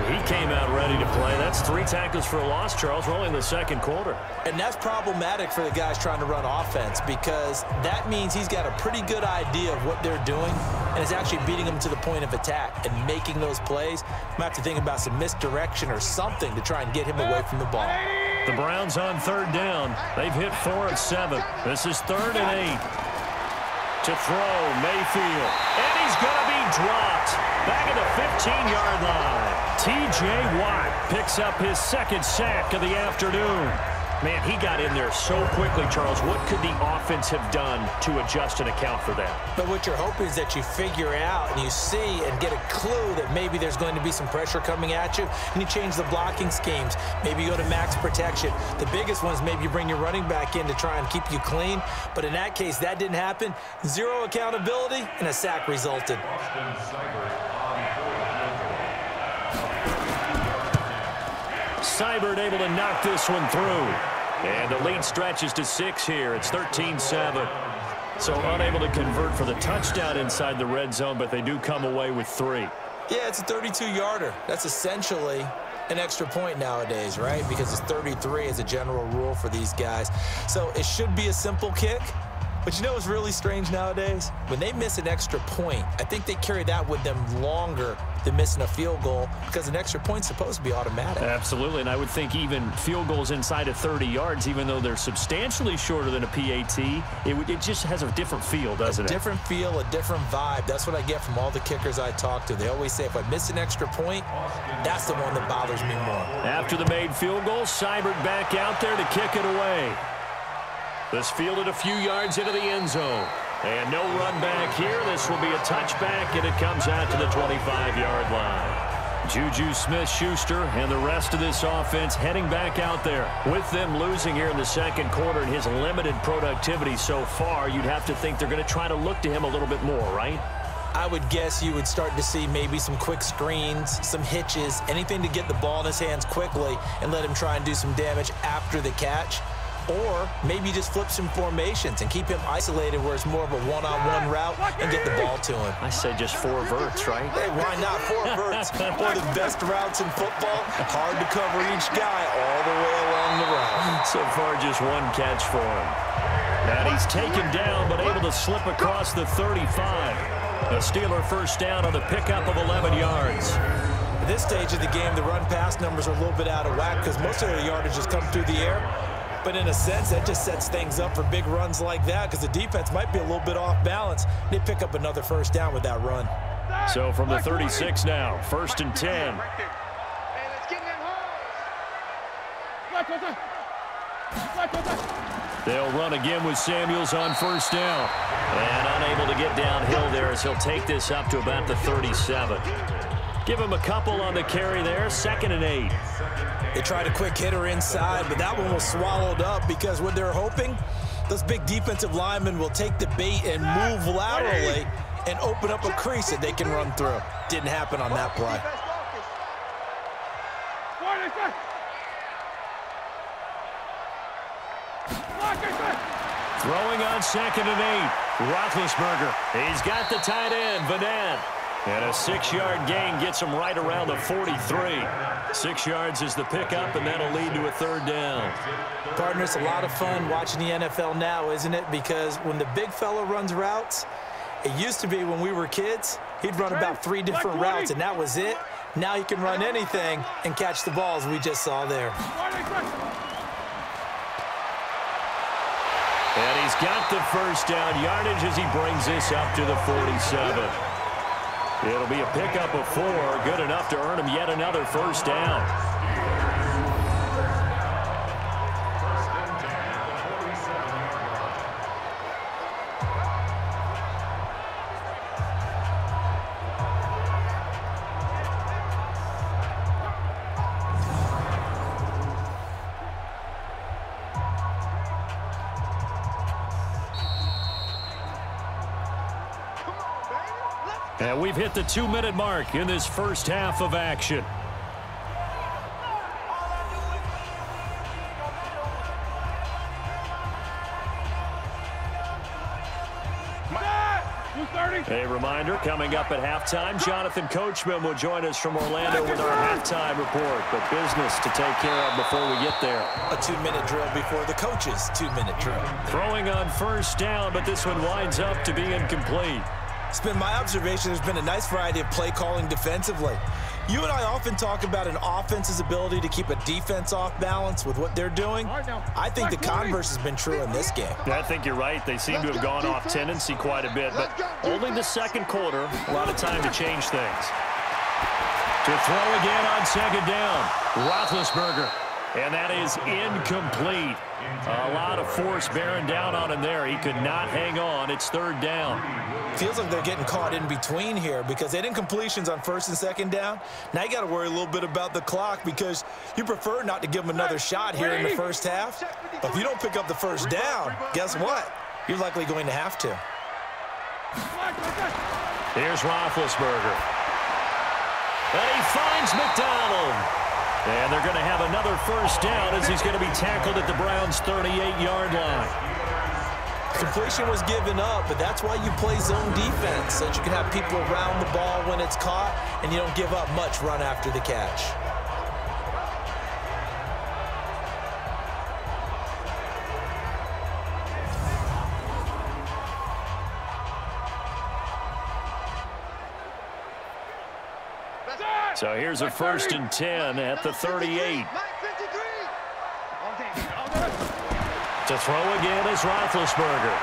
He came out ready to play. That's 3 tackles for a loss, Charles. We're only in the 2nd quarter. And that's problematic for the guys trying to run offense because that means he's got a pretty good idea of what they're doing and is actually beating them to the point of attack and making those plays. Might have to think about some misdirection or something to try and get him away from the ball. The Browns on 3rd down. They've hit 4 of 7. This is 3rd and 8. To throw, Mayfield. And he's going to be dropped. Back at the 15-yard line. T.J. Watt picks up his 2nd sack of the afternoon. Man, he got in there so quickly, Charles. What could the offense have done to adjust and account for that? But what you're hoping is that you figure out and you see and get a clue that maybe there's going to be some pressure coming at you, and you change the blocking schemes. Maybe you go to max protection. The biggest one is maybe you bring your running back in to try and keep you clean. But in that case, that didn't happen. 0 accountability, and a sack resulted. Seibert able to knock this one through. And the lead stretches to 6 here. It's 13-7. So unable to convert for the touchdown inside the red zone, but they do come away with 3. Yeah, it's a 32-yarder. That's essentially an extra point nowadays, right? Because it's 33 as a general rule for these guys. So it should be a simple kick. But you know what's really strange nowadays? When they miss an extra point, I think they carry that with them longer than missing a field goal because an extra point's supposed to be automatic. Absolutely, and I would think even field goals inside of 30 yards, even though they're substantially shorter than a PAT, it just has a different feel, doesn't it? A different feel, a different vibe. That's what I get from all the kickers I talk to. They always say if I miss an extra point, that's the one that bothers me more. After the made field goal, Seibert back out there to kick it away. This fielded a few yards into the end zone. And no run back here. This will be a touchback, and it comes out to the 25-yard line. Juju Smith-Schuster and the rest of this offense heading back out there. With them losing here in the 2nd quarter and his limited productivity so far, you'd have to think they're going to try to look to him a little bit more, right? I would guess you would start to see maybe some quick screens, some hitches, anything to get the ball in his hands quickly and let him try and do some damage after the catch. Or maybe just flip some formations and keep him isolated where it's more of a one-on-one route and get the ball to him. I say just 4 verts, right? Hey, why not 4 verts? One of the best routes in football. Hard to cover each guy all the way along the route. So far, just 1 catch for him. And he's taken down, but able to slip across the 35. A Steeler 1st down on the pickup of 11 yards. At this stage of the game, the run-pass numbers are a little bit out of whack because most of their yardage has come through the air. But in a sense, that just sets things up for big runs like that because the defense might be a little bit off balance. They pick up another 1st down with that run. So from the 36 now, 1st and 10. They'll run again with Samuels on 1st down. And unable to get downhill there as he'll take this up to about the 37. Give him a couple on the carry there, 2nd and 8. They tried a quick hitter inside, but that one was swallowed up because what they're hoping, those big defensive linemen will take the bait and move laterally and open up a crease that they can run through. Didn't happen on that play. Throwing on 2nd and 8. Roethlisberger. He's got the tight end, Vanette. And a 6-yard gain gets him right around the 43. 6 yards is the pickup, and that'll lead to a 3rd down. Partner, it's a lot of fun watching the NFL now, isn't it? Because when the big fella runs routes, it used to be when we were kids, he'd run about 3 different routes, and that was it. Now he can run anything and catch the balls we just saw there. And he's got the 1st down yardage as he brings this up to the 47. It'll be a pickup of 4, good enough to earn him yet another 1st down. And we've hit the 2-minute mark in this first half of action. A reminder, coming up at halftime, Jonathan Coachman will join us from Orlando with our halftime report. But business to take care of before we get there. A 2-minute drill before the coach's 2-minute drill. Throwing on first down, but this one winds up to be incomplete. It's been my observation there's been a nice variety of play calling defensively. You and I often talk about an offense's ability to keep a defense off balance with what they're doing. I think the converse has been true in this game. I think you're right. They seem to have gone off tendency quite a bit, but only the second quarter, a lot of time to change things. To throw again on second down, Roethlisberger. And that is incomplete. A lot of force bearing down on him there. He could not hang on. It's third down. Feels like they're getting caught in between here because they did incompletions on first and second down. Now you got to worry a little bit about the clock because you prefer not to give them another shot here in the first half. But if you don't pick up the first down, guess what? You're likely going to have to. Here's Roethlisberger. And he finds McDonald. And they're going to have another first down as he's going to be tackled at the Browns' 38-yard line. Completion was given up, but that's why you play zone defense, so that you can have people around the ball when it's caught, and you don't give up much run after the catch. So here's a 1st and 10 at the 38. To throw again is Roethlisberger.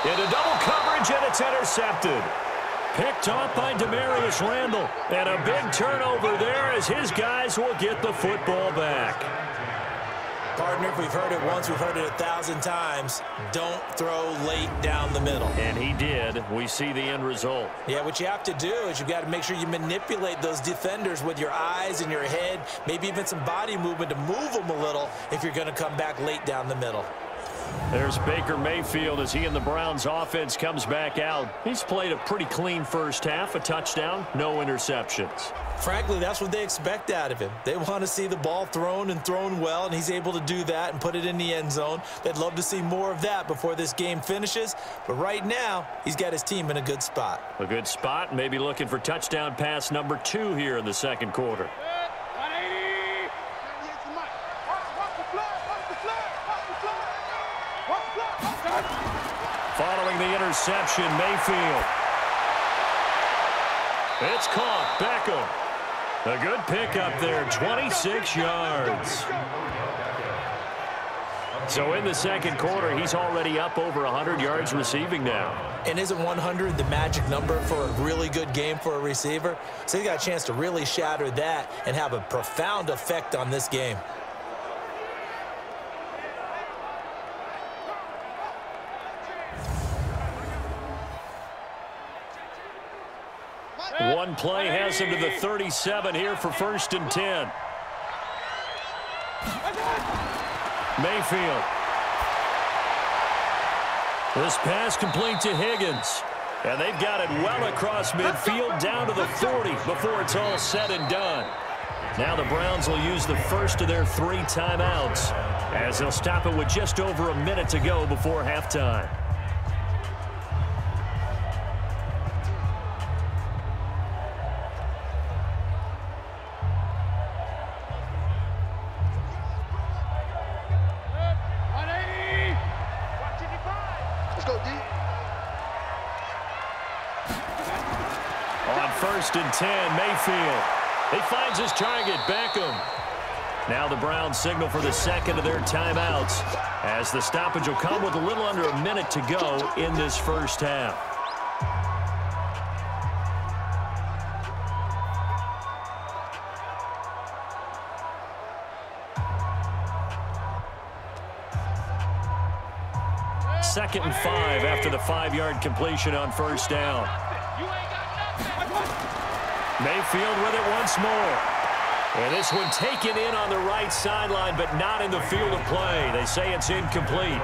Into double coverage, and it's intercepted. Picked off by Demarius Randall. And a big turnover there as his guys will get the football back. Partner, if we've heard it once, we've heard it 1,000 times. Don't throw late down the middle. And he did. We see the end result. Yeah, what you have to do is you've got to make sure you manipulate those defenders with your eyes and your head, maybe even some body movement to move them a little if you're going to come back late down the middle. There's Baker Mayfield as he and the Browns offense comes back out. He's played a pretty clean first half, a touchdown, no interceptions. Frankly, that's what they expect out of him. They want to see the ball thrown and thrown well, and he's able to do that and put it in the end zone. They'd love to see more of that before this game finishes, but right now, he's got his team in a good spot. A good spot, maybe looking for touchdown pass number 2 here in the second quarter. Following the interception, Mayfield. It's caught. Beckham. A good pickup there, 26 yards. So in the second quarter, he's already up over 100 yards receiving now. And isn't 100 the magic number for a really good game for a receiver? So he got a chance to really shatter that and have a profound effect on this game. One play has him to the 37 here for 1st and 10. Mayfield. This pass complete to Higgins. And they've got it well across midfield down to the 40 before it's all said and done. Now the Browns will use the first of their 3 timeouts as they'll stop it with just over a minute to go before halftime. On 1st and 10, Mayfield. He finds his target, Beckham. Now the Browns signal for the second of their timeouts as the stoppage will come with a little under a minute to go in this first half. Second and 5 after the 5-yard completion on first down. Mayfield with it once more. And this one taken in on the right sideline, but not in the field of play. They say it's incomplete.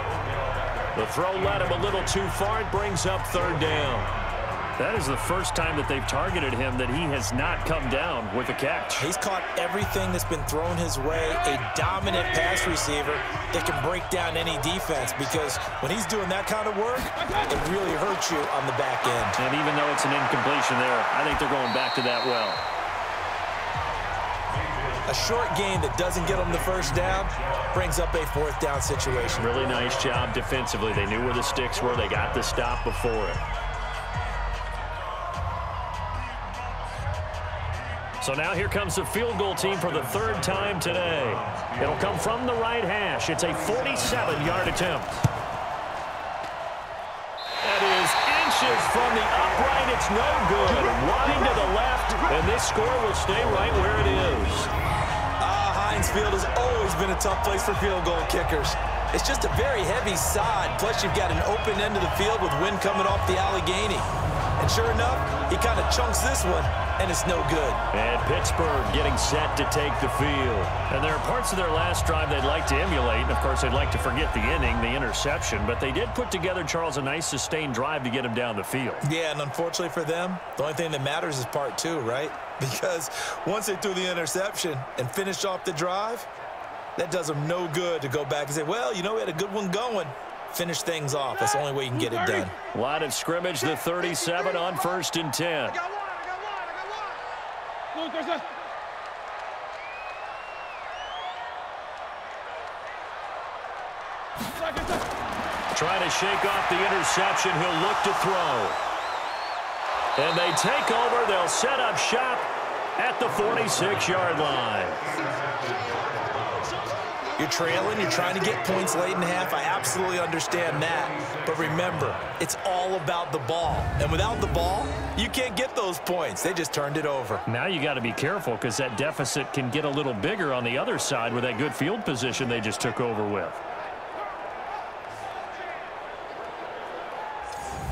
The throw led him a little too far. It brings up third down. That is the first time that they've targeted him that he has not come down with a catch. He's caught everything that's been thrown his way. A dominant pass receiver that can break down any defense, because when he's doing that kind of work, it really hurts you on the back end. And even though it's an incompletion there, I think they're going back to that well. A short gain that doesn't get them the first down brings up a fourth down situation. Really nice job defensively. They knew where the sticks were. They got the stop before it. So now here comes the field goal team for the third time today. It'll come from the right hash. It's a 47-yard attempt. That is inches from the upright. It's no good. Wide to the left, and this score will stay right where it is. Heinz Field has always been a tough place for field goal kickers. It's just a very heavy sod, plus you've got an open end of the field with wind coming off the Allegheny. And sure enough, he kind of chunks this one, and it's no good. And Pittsburgh getting set to take the field. And there are parts of their last drive they'd like to emulate. And, of course, they'd like to forget the inning, the interception. But they did put together, Charles, a nice sustained drive to get him down the field. Yeah, and unfortunately for them, the only thing that matters is part two, right? Because once they threw the interception and finished off the drive, that does them no good to go back and say, well, you know, we had a good one going. Finish things off. That's the only way you can get it done. Line of scrimmage, the 37 on 1st and 10. Trying to shake off the interception. He'll look to throw. And they take over. They'll set up shop at the 46-yard line. You're trailing, you're trying to get points late in half. I absolutely understand that. But remember, it's all about the ball. And without the ball, you can't get those points. They just turned it over. Now you got to be careful, because that deficit can get a little bigger on the other side with that good field position they just took over with.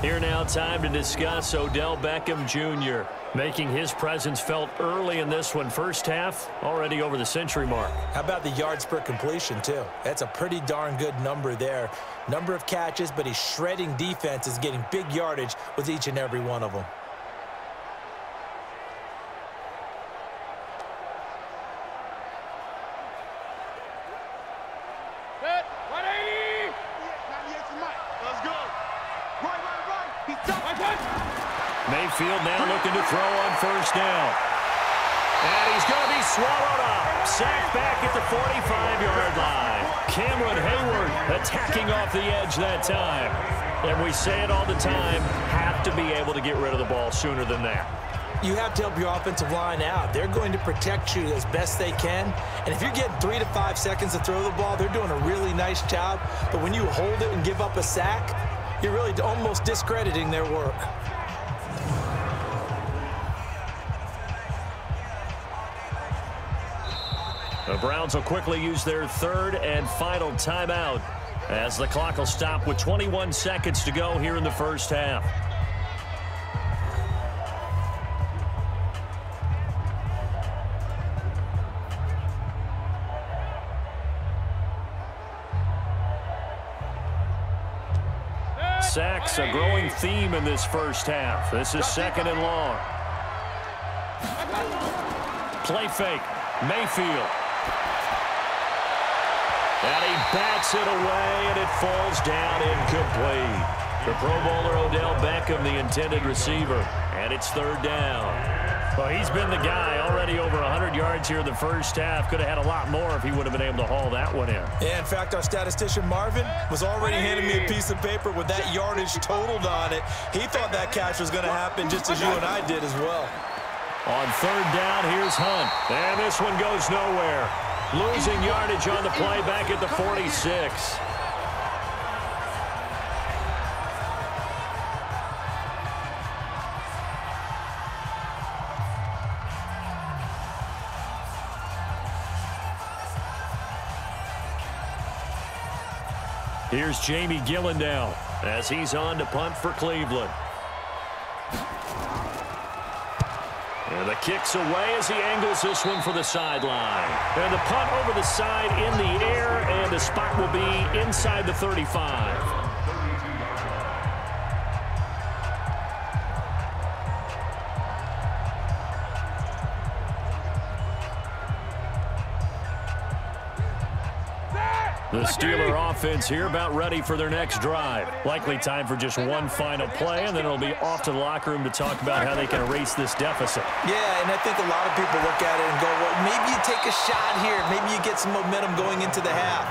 Here now, time to discuss Odell Beckham Jr. making his presence felt early in this one. First half, already over the century mark. How about the yards per completion, too? That's a pretty darn good number there. Number of catches, but he's shredding defenses, getting big yardage with each and every one of them. Mayfield now looking to throw on first down. And he's going to be swallowed up. Sacked back at the 45-yard line. Cameron Hayward attacking off the edge that time. And we say it all the time, have to be able to get rid of the ball sooner than that. You have to help your offensive line out. They're going to protect you as best they can. And if you're getting 3 to 5 seconds to throw the ball, they're doing a really nice job. But when you hold it and give up a sack, you're really almost discrediting their work. The Browns will quickly use their third and final timeout as the clock will stop with 21 seconds to go here in the first half. Sacks, a growing theme in this first half. This is second and long. Play fake. Mayfield. And he bats it away, and it falls down incomplete. The Pro Bowler Odell Beckham, the intended receiver. And it's third down. Well, he's been the guy already over 100 yards here in the first half. Could have had a lot more if he would have been able to haul that one in. Yeah, in fact, our statistician Marvin was already handing me a piece of paper with that yardage totaled on it. He thought that catch was going to happen just as you and I did as well. On third down, here's Hunt. And this one goes nowhere. Losing yardage on the play back at the 46. Here's Jamie Gillen as he's on to punt for Cleveland. And the Kicks away as he angles this one for the sideline. And the punt over the side in the air, and the spot will be inside the 35. The Steeler offense here about ready for their next drive. Likely time for just one final play, and then it'll be off to the locker room to talk about how they can erase this deficit. Yeah, and I think a lot of people look at it and go, well, maybe you take a shot here. Maybe you get some momentum going into the half.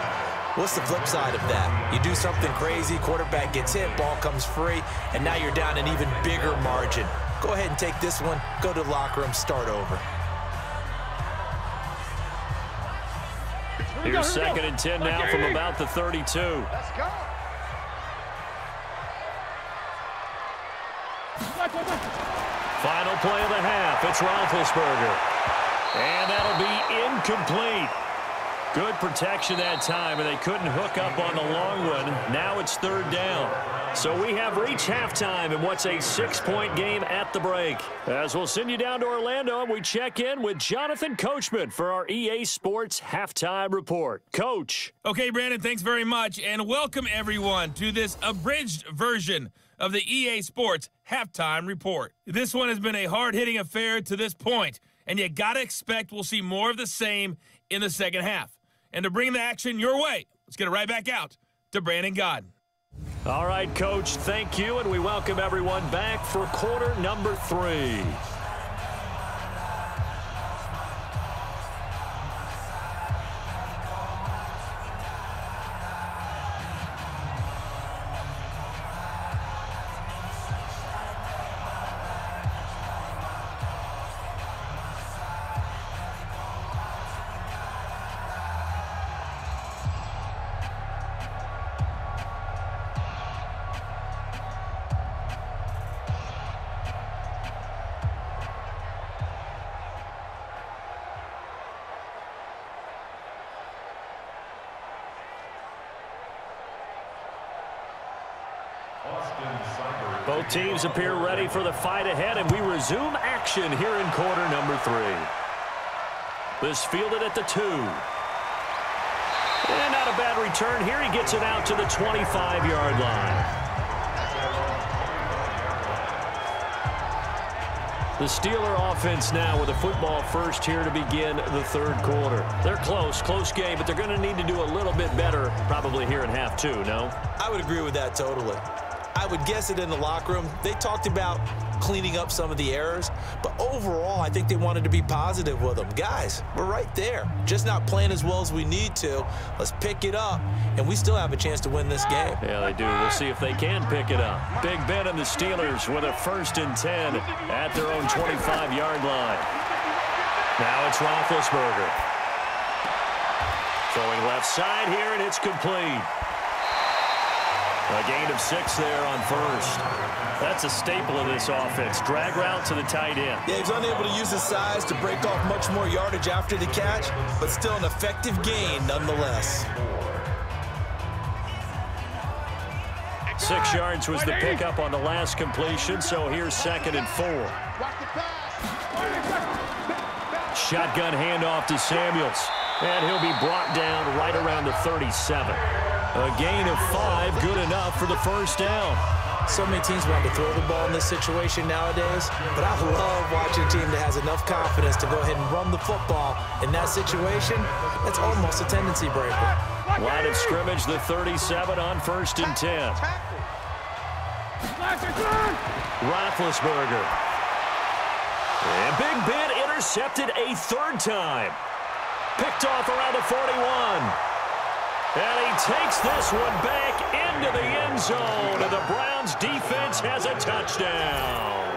What's the flip side of that? You do something crazy, quarterback gets hit, ball comes free, and now you're down an even bigger margin. Go ahead and take this one, go to the locker room, start over. Here's 2nd and 10 now from about the 32. Let's go. Final play of the half. It's Roethlisberger. And that'll be incomplete. Good protection that time, and they couldn't hook up on the long one. Now it's 3rd down. So we have reached halftime in what's a 6-point game at the break. As we'll send you down to Orlando, we check in with Jonathan Coachman for our EA Sports Halftime Report. Coach. Okay, Brandon, thanks very much, and welcome everyone to this abridged version of the EA Sports Halftime Report. This one has been a hard-hitting affair to this point, and you got to expect we'll see more of the same in the second half. And to bring the action your way, let's get it right back out to Brandon Godden. All right, Coach, thank you, and we welcome everyone back for quarter number 3. Both teams appear ready for the fight ahead, and we resume action here in quarter number 3. This fielded at the 2. And not a bad return here. He gets it out to the 25-yard line. The Steeler offense now with a football first here to begin the 3rd quarter. They're close game, but they're going to need to do a little bit better probably here in half 2, no? I would agree with that totally. I would guess it in the locker room. They talked about cleaning up some of the errors, but overall, I think they wanted to be positive with them. Guys, we're right there. Just not playing as well as we need to. Let's pick it up, and we still have a chance to win this game. Yeah, they do. We'll see if they can pick it up. Big Ben and the Steelers with a 1st and 10 at their own 25-yard line. Now it's Roethlisberger. Throwing left side here, and it's complete. A gain of 6 there on 1st. That's a staple of this offense. Drag route to the tight end. Yeah, he's unable to use his size to break off much more yardage after the catch, but still an effective gain nonetheless. 6 yards was the pickup on the last completion, so here's 2nd and 4. Shotgun handoff to Samuels, and he'll be brought down right around the 37. A gain of 5, good enough for the 1st down. So many teams want to throw the ball in this situation nowadays, but I love watching a team that has enough confidence to go ahead and run the football. In that situation, that's almost a tendency breaker. Line of scrimmage, the 37 on 1st and 10. Roethlisberger. And Big Ben intercepted a 3rd time. Picked off around the 41. And he takes this one back into the end zone, and the Browns defense has a touchdown.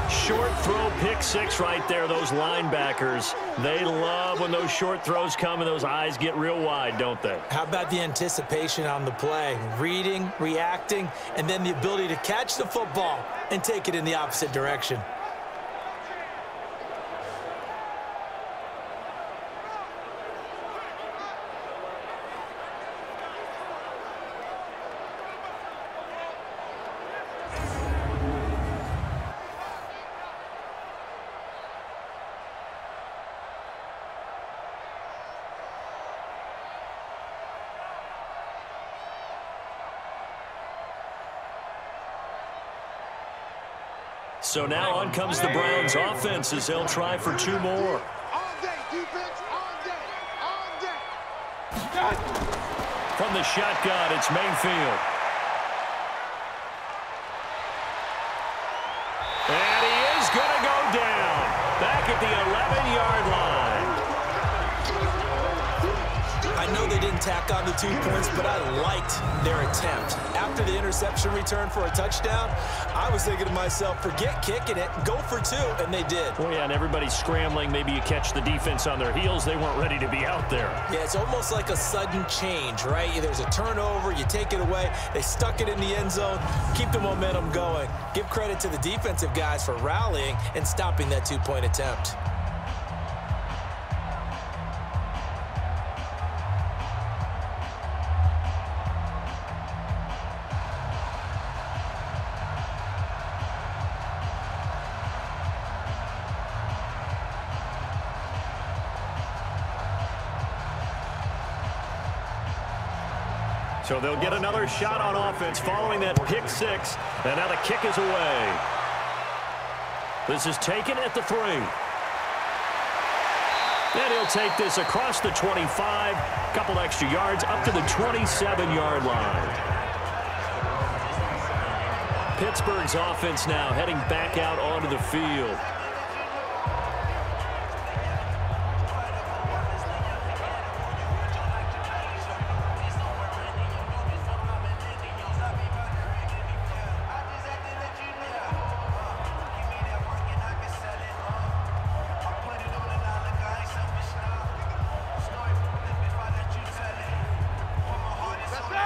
Short throw, pick 6 right there. Those linebackers, they love when those short throws come and those eyes get real wide, don't they? How about the anticipation on the play? Reading, reacting, and then the ability to catch the football and take it in the opposite direction. So now on comes the Browns offense as they'll try for 2 more. All day, defense, all day, all day. From the shotgun, it's Mayfield. And he is going to go down back at the 11-yard line. I know they didn't tack on the 2 points, but I liked their attempt. After the interception return for a touchdown, I was thinking to myself, forget kicking it, go for 2, and they did. Oh, yeah, and everybody's scrambling. Maybe you catch the defense on their heels. They weren't ready to be out there. Yeah, it's almost like a sudden change, right? There's a turnover, you take it away. They stuck it in the end zone. Keep the momentum going. Give credit to the defensive guys for rallying and stopping that 2-point attempt. So they'll get another shot on offense following that pick 6. And now the kick is away. This is taken at the 3. And he'll take this across the 25. Couple extra yards up to the 27-yard line. Pittsburgh's offense now heading back out onto the field.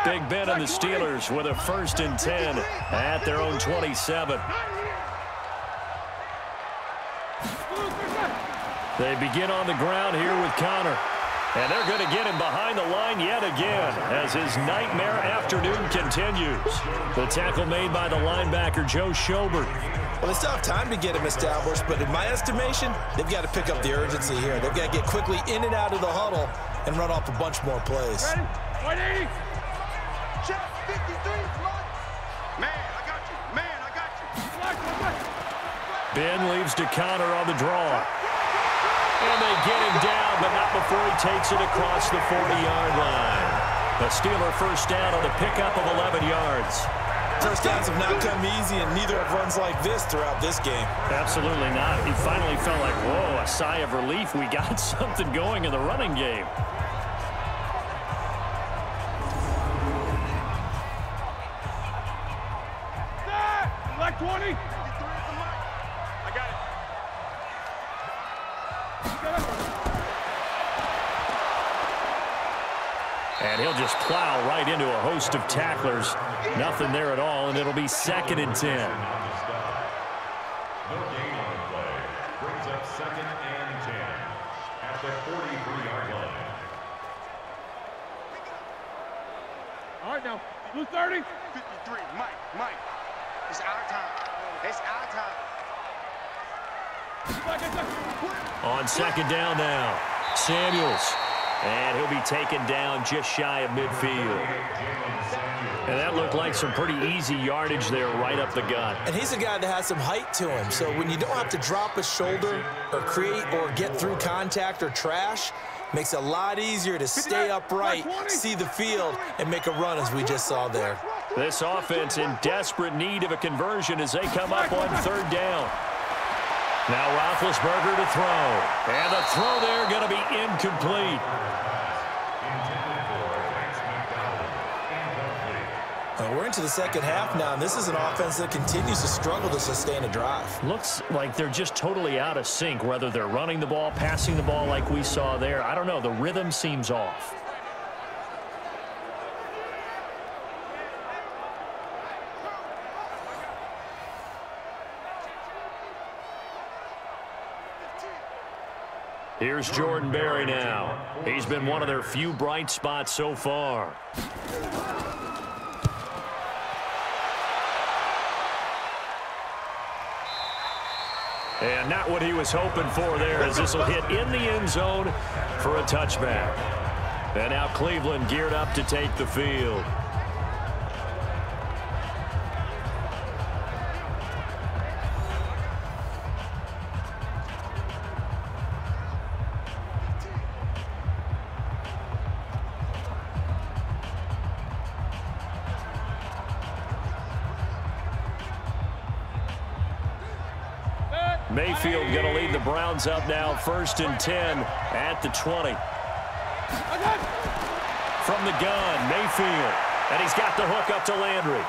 Big Ben and the Steelers with a 1st and 10 at their own 27. They begin on the ground here with Connor. And they're going to get him behind the line yet again as his nightmare afternoon continues. The tackle made by the linebacker, Joe Schobert. Well, they still have time to get him established, but in my estimation, they've got to pick up the urgency here. They've got to get quickly in and out of the huddle and run off a bunch more plays. Ready? 180. Check 53. Man, I got you. Man, I got you. Ben leaves to Connor on the draw. And they get him down, but not before he takes it across the 40-yard line. The Steeler first down on the pickup of 11 yards. First downs have not come easy, and neither have runs like this throughout this game. Absolutely not. He finally felt like, whoa, a sigh of relief. We got something going in the running game. Like 20. 53 at the mic. I got it. And he'll just plow right into a host of tacklers. Nothing there at all, and it'll be 2nd and 10. No gain on the play. Brings up 2nd and 10 at the 43-yard line. All right, now. Blue 30. 53. Mike. It's our time. It's our time. On 2nd down now, Samuels. And he'll be taken down just shy of midfield. And that looked like some pretty easy yardage there right up the gut. And he's a guy that has some height to him. So when you don't have to drop a shoulder or create or get through contact or trash, makes it a lot easier to stay upright, see the field, and make a run as we just saw there. This offense in desperate need of a conversion as they come up on 3rd down. Now Roethlisberger to throw. And the throw there going to be incomplete. We're into the 2nd half now, and this is an offense that continues to struggle to sustain a drive. Looks like they're just totally out of sync, whether they're running the ball, passing the ball like we saw there. I don't know. The rhythm seems off. Here's Jordan Berry now. He's been one of their few bright spots so far. And not what he was hoping for there, as this will hit in the end zone for a touchback. And now Cleveland geared up to take the field. Mayfield going to lead the Browns up now, 1st and 10 at the 20. From the gun, Mayfield. And he's got the hook up to Landry.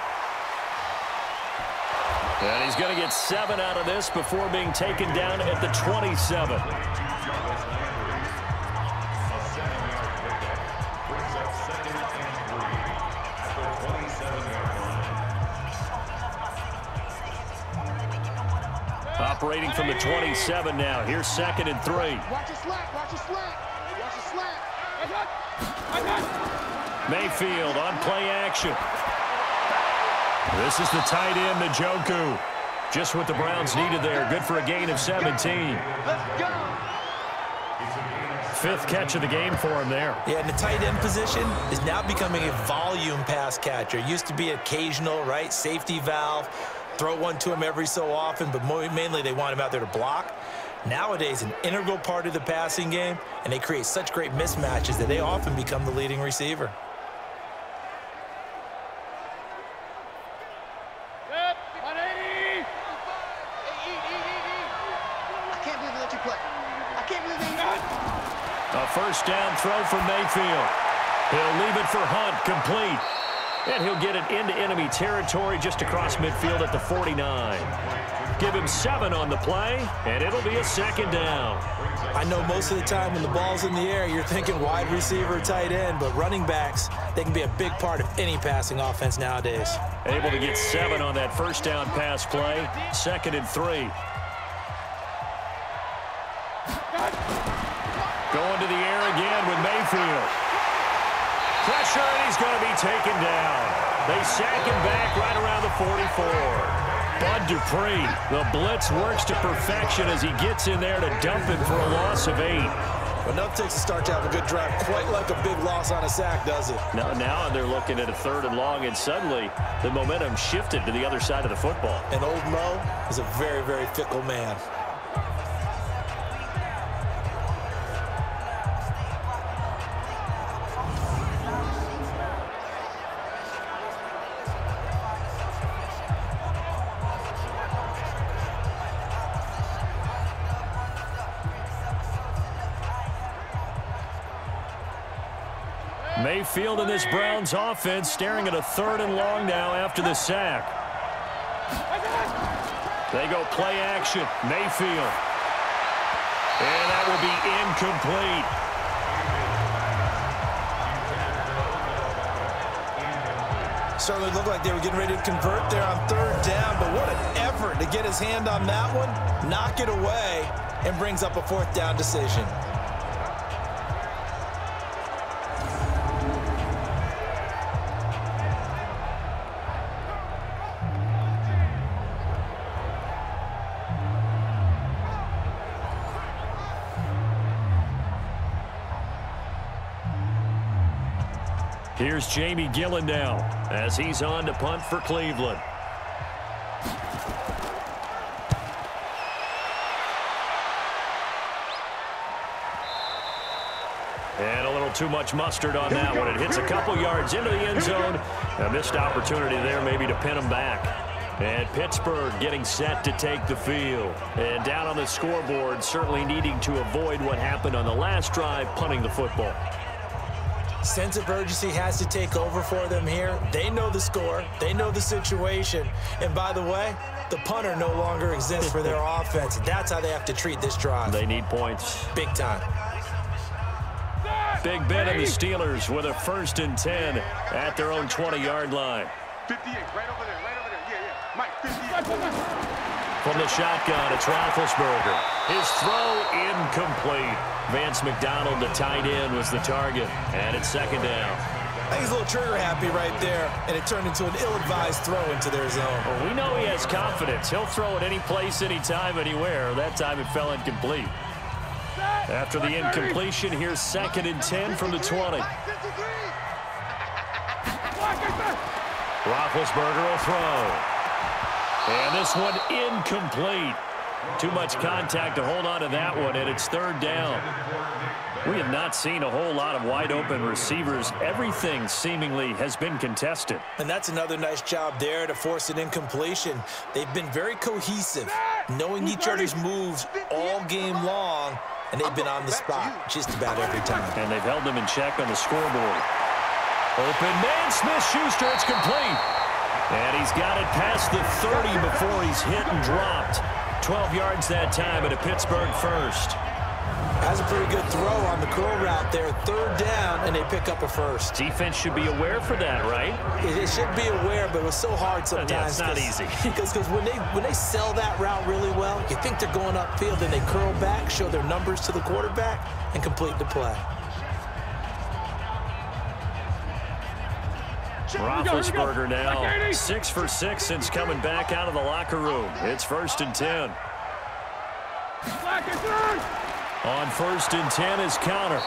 And he's going to get 7 out of this before being taken down at the 27. Operating from the 27 now. Here's 2nd and 3. Watch your slack, watch your slack. Watch your slack. Mayfield on play action. This is the tight end, Njoku. Just what the Browns needed there. Good for a gain of 17. Let's go. 5th catch of the game for him there. Yeah, and the tight end position is now becoming a volume pass catcher. Used to be occasional, right? Safety valve. Throw one to him every so often, but mainly they want him out there to block. Nowadays, an integral part of the passing game, and they create such great mismatches that they often become the leading receiver. A 1st down throw from Mayfield. He'll leave it for Hunt, complete. And he'll get it into enemy territory just across midfield at the 49. Give him 7 on the play, and it'll be a 2nd down. I know most of the time when the ball's in the air, you're thinking wide receiver, tight end, but running backs, they can be a big part of any passing offense nowadays. Able to get 7 on that 1st down pass play. 2nd and 3. Going to the air again with Mayfield. Pressure, and he's going to be taken down. They sack him back right around the 44. Bud Dupree, the blitz works to perfection as he gets in there to dump him for a loss of 8. Enough takes a start to have a good drive, quite like a big loss on a sack, does it? Now they're looking at a 3rd and long, and suddenly the momentum shifted to the other side of the football. And old Mo is a very, very fickle man. Mayfield in this Browns offense staring at a 3rd and long now after the sack. They go play action. Mayfield. And that will be incomplete. Certainly looked like they were getting ready to convert there on 3rd down, but what an effort to get his hand on that one, knock it away, and brings up a 4th down decision. Here's Jamie Gillen now as he's on to punt for Cleveland. And a little too much mustard on that one. It hits a couple yards into the end zone. A missed opportunity there maybe to pin him back. And Pittsburgh getting set to take the field. And down on the scoreboard, certainly needing to avoid what happened on the last drive, punting the football. Sense of urgency has to take over for them here. They know the score. They know the situation. And by the way, the punter no longer exists for their offense. That's how they have to treat this drive. They need points. Big time. Big Ben and the Steelers with a 1st and 10 at their own 20-yard line. 58, right over there, right over there. Yeah. Mike, 58. From the shotgun, it's Roethlisberger. His throw incomplete. Vance McDonald, the tight end, was the target, and it's 2nd down. I think he's a little trigger happy right there, and it turned into an ill-advised throw into their zone. Well, we know he has confidence. He'll throw it any place, anytime, anywhere. That time it fell incomplete. After the incompletion, here's 2nd and 10 from the 20. Roethlisberger will throw. And this one incomplete. Too much contact to hold on to that one, and it's 3rd down. We have not seen a whole lot of wide-open receivers. Everything seemingly has been contested. And that's another nice job there to force an incompletion. They've been very cohesive, knowing each other's moves all game long, and they've been on the spot just about every time. And they've held them in check on the scoreboard. Open man, Smith-Schuster, it's complete. And he's got it past the 30 before he's hit and dropped. 12 yards that time at a Pittsburgh first. That's a pretty good throw on the curl route there. 3rd down, and they pick up a first. Defense should be aware for that, right? It should be aware, but it was so hard sometimes. Yeah, it's not easy. Because when they sell that route really well, you think they're going upfield, then they curl back, show their numbers to the quarterback, and complete the play. Roethlisberger now 6 for 6 since coming back out of the locker room. It's 1st and 10. On 1st and 10 is Counter.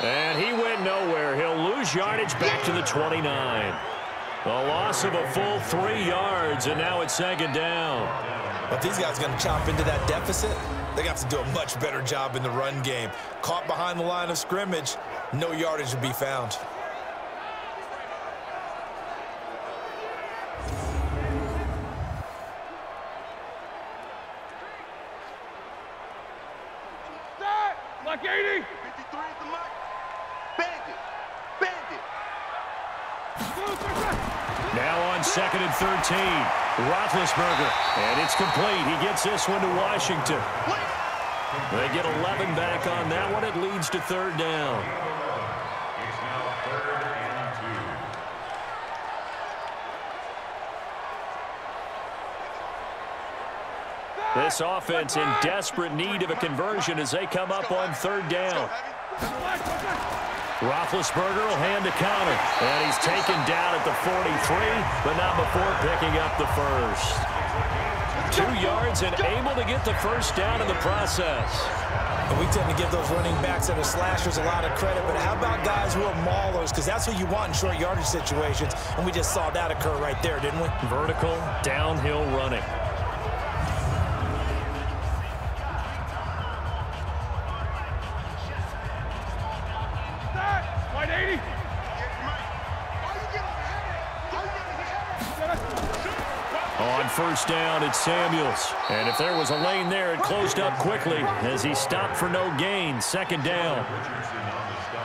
And he went nowhere. He'll lose yardage back to the 29. A loss of a full 3 yards, and now it's 2nd down. But these guys are going to chop into that deficit. They're going to have to do a much better job in the run game. Caught behind the line of scrimmage, no yardage to be found. Like 80. 53 is the mark. Bandit. Now on 2nd and 13. Roethlisberger. And it's complete. He gets this one to Washington. They get 11 back on that one. It leads to 3rd down. It's now 3rd and 2. This offense in desperate need of a conversion as they come up on 3rd down. Roethlisberger will hand to Counter. And he's taken down at the 43, but not before picking up the first. 2 yards and able to get the 1st down in the process. And we tend to give those running backs that are slashers a lot of credit, but how about guys who are maulers? Because that's what you want in short yardage situations, and we just saw that occur right there, didn't we? Vertical, downhill running. On 1st down, it's Samuels. And if there was a lane there, it closed up quickly as he stopped for no gain. 2nd down.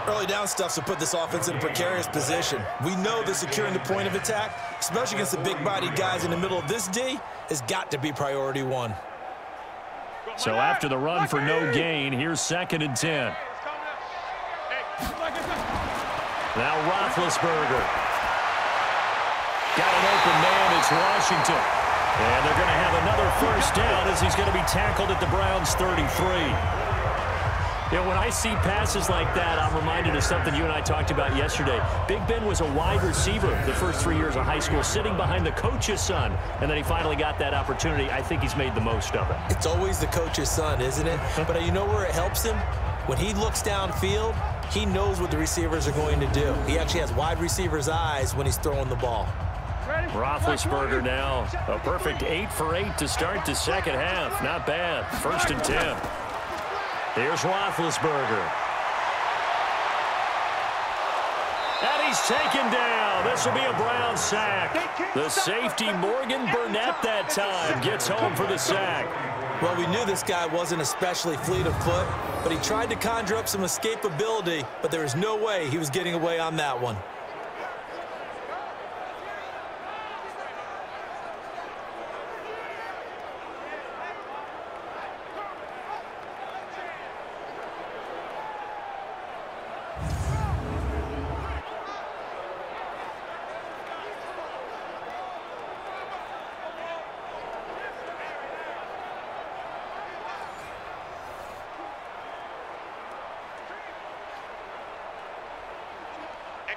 Early down stuff to put this offense in a precarious position. We know that securing the point of attack, especially against the big-bodied guys in the middle of this D, has got to be priority 1. So after the run for no gain, here's 2nd and 10. Now Roethlisberger. Got an open man, it's Washington. And they're going to have another 1st down as he's going to be tackled at the Browns' 33. You know, when I see passes like that, I'm reminded of something you and I talked about yesterday. Big Ben was a wide receiver the first 3 years of high school, sitting behind the coach's son, and then he finally got that opportunity. I think he's made the most of it. It's always the coach's son, isn't it? But you know where it helps him? When he looks downfield, he knows what the receivers are going to do. He actually has wide receivers' eyes when he's throwing the ball. Roethlisberger now, a perfect 8 for 8 to start the 2nd half. Not bad. 1st and 10. Here's Roethlisberger. And he's taken down. This will be a Brown sack. The safety, Morgan Burnett, that time gets home for the sack. Well, we knew this guy wasn't especially fleet of foot, but he tried to conjure up some escapability, but there was no way he was getting away on that one.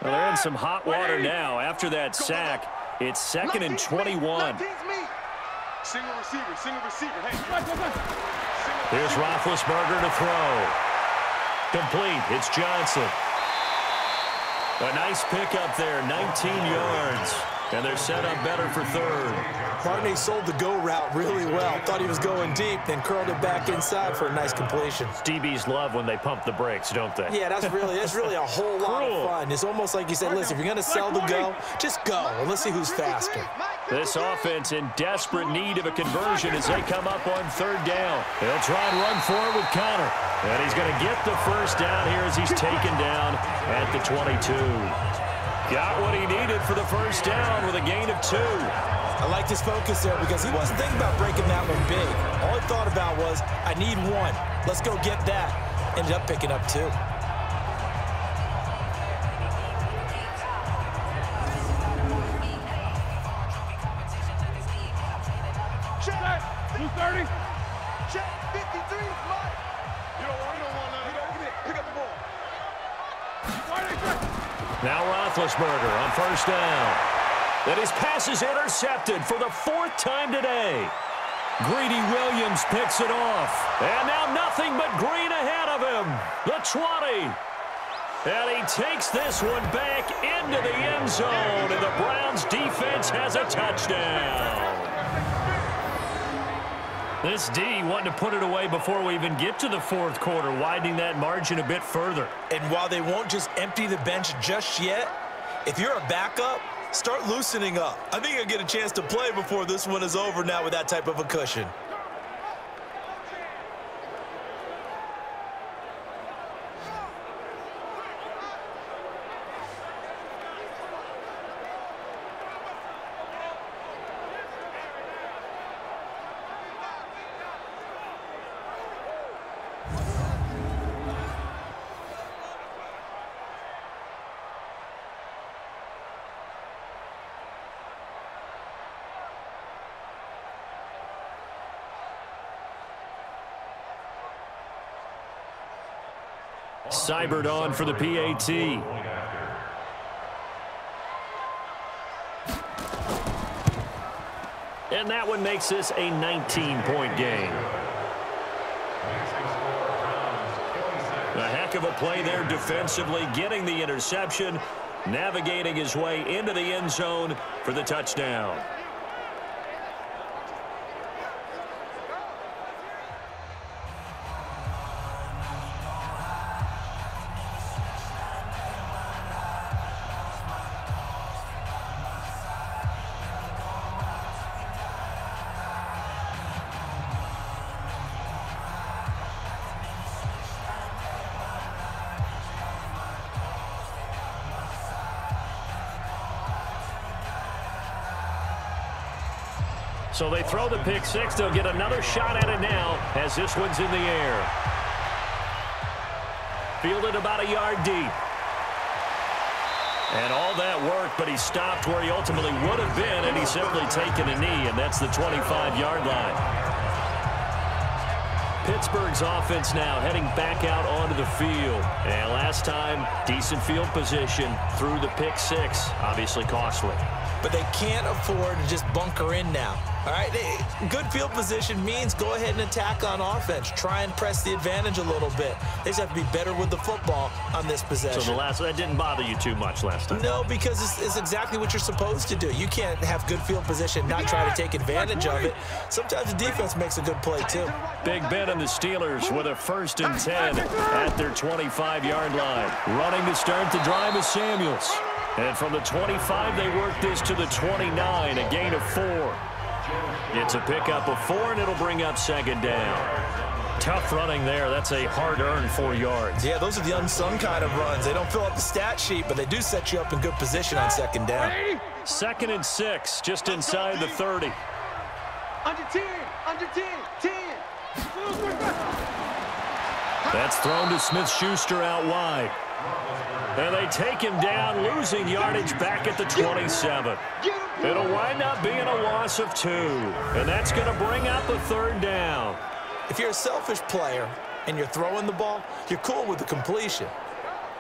Well, they're in some hot water now. After that sack, it's 2nd and 21. Single receiver. Hey. Here's Roethlisberger to throw. Complete. It's Johnson. A nice pickup there, 19 yards. And they're set up better for third. Barney sold the go route really well. Thought he was going deep, then curled it back inside for a nice completion. DBs love when they pump the brakes, don't they? Yeah, that's really a whole lot of fun. It's almost like you said, listen, if you're going to sell the go, just go, and let's see who's faster. This offense in desperate need of a conversion as they come up on third down. They'll try and run forward with Connor. And he's going to get the first down here as he's taken down at the 22. Got what he needed for the first down with a gain of 2. I liked his focus there because he wasn't thinking about breaking that one big. All he thought about was, I need 1. Let's go get that. Ended up picking up 2. Check. 230. Check. 53. Mike. You don't want that. Pick up the ball. Now Roethlisberger on first down. And his pass is intercepted for the 4th time today. Greedy Williams picks it off. And now nothing but green ahead of him. The 20. And he takes this one back into the end zone. And the Browns defense has a touchdown. This D wanting to put it away before we even get to the 4th quarter, widening that margin a bit further. And while they won't just empty the bench just yet, if you're a backup, start loosening up. I think you'll get a chance to play before this one is over now with that type of a cushion. Seibert on for the PAT. And that one makes this a 19-point game. A heck of a play there defensively, getting the interception, navigating his way into the end zone for the touchdown. So they throw the pick six. They'll get another shot at it now as this one's in the air. Fielded about a yard deep. And all that work, but he stopped where he ultimately would have been, and he's simply taken a knee, and that's the 25-yard line. Pittsburgh's offense now heading back out onto the field. And last time, decent field position through the pick six. Obviously costly. But they can't afford to just bunker in now. All right, good field position means go ahead and attack on offense. Try and press the advantage a little bit. They just have to be better with the football on this possession. So that didn't bother you too much last time? No, because it's exactly what you're supposed to do. You can't have good field position, not try to take advantage of it. Sometimes the defense makes a good play, too. Big Ben and the Steelers with a 1st and 10 at their 25-yard line. Running to start the drive is Samuels. And from the 25, they work this to the 29, a gain of 4. It's a pickup of 4, and it'll bring up 2nd down. Tough running there. That's a hard-earned 4 yards. Yeah, those are the unsung kind of runs. They don't fill up the stat sheet, but they do set you up in good position on 2nd down. 2nd and 6, just inside the 30. Under 10, 10. That's thrown to Smith-Schuster out wide. And they take him down, losing yardage back at the 27. It'll wind up being a loss of 2. And that's going to bring up a 3rd down. If you're a selfish player and you're throwing the ball, you're cool with the completion.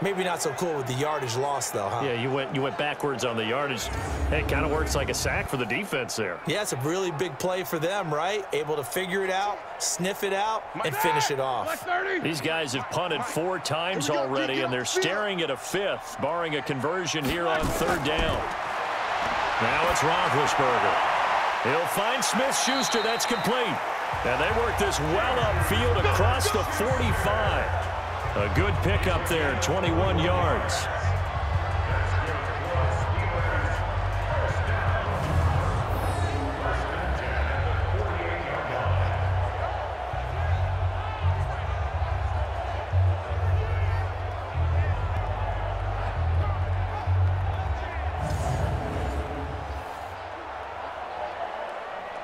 Maybe not so cool with the yardage loss, though, huh? Yeah, you went backwards on the yardage. Hey, it kind of works like a sack for the defense there. Yeah, it's a really big play for them, right? Able to figure it out, sniff it out, and finish it off. These guys have punted 4 times already, and they're staring at a 5th, barring a conversion here on 3rd down. Now it's Roethlisberger. He'll find Smith-Schuster. That's complete. And they work this well upfield across the 45. A good pickup there, 21 yards.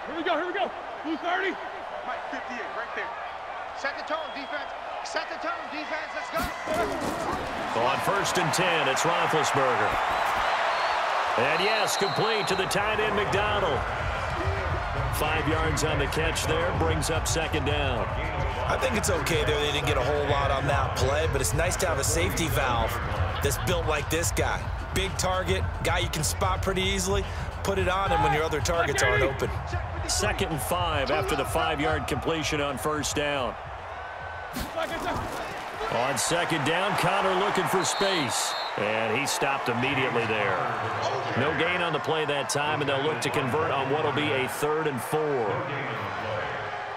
Here we go. Blue 30. Mike, 58, right there. Set the tone, defense. Set the tone, defense. Let's go. On 1st and 10, it's Roethlisberger. And yes, complete to the tight end, McDonald. 5 yards on the catch there, brings up 2nd down. I think it's okay there. They didn't get a whole lot on that play, but it's nice to have a safety valve that's built like this guy. Big target, guy you can spot pretty easily. Put it on him when your other targets aren't open. 2nd and 5 after the 5-yard completion on 1st down. On 2nd down, Connor looking for space. And he stopped immediately there. No gain on the play that time, and they'll look to convert on what will be a 3rd and 4.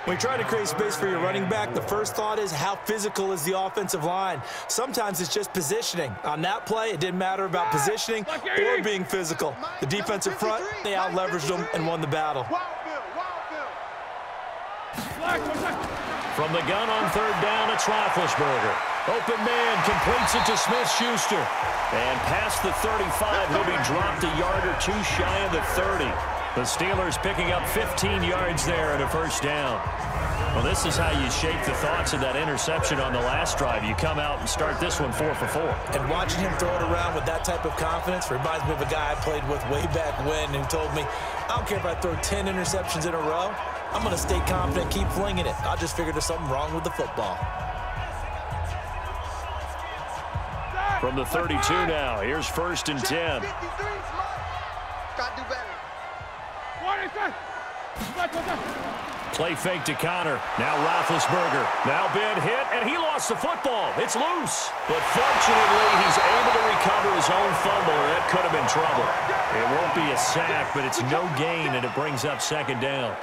When you try to create space for your running back, the first thought is how physical is the offensive line. Sometimes it's just positioning. On that play, it didn't matter about positioning or being physical. The defensive front, they out-leveraged them and won the battle. From the gun on 3rd down, it's Roethlisberger. Open man completes it to Smith-Schuster. And past the 35, he'll be dropped a yard or two shy of the 30. The Steelers picking up 15 yards there and a 1st down. Well, this is how you shake the thoughts of that interception on the last drive. You come out and start this one 4 for 4. And watching him throw it around with that type of confidence reminds me of a guy I played with way back when who told me, I don't care if I throw 10 interceptions in a row. I'm going to stay confident, keep flinging it. I just figured there's something wrong with the football. From the 32 now, here's 1st and 10. Got to do better. Play fake to Connor. Now Roethlisberger. Now Ben hit, and he lost the football. It's loose. But fortunately, he's able to recover his own fumble, or that could have been trouble. It won't be a sack, but it's no gain, and it brings up 2nd down.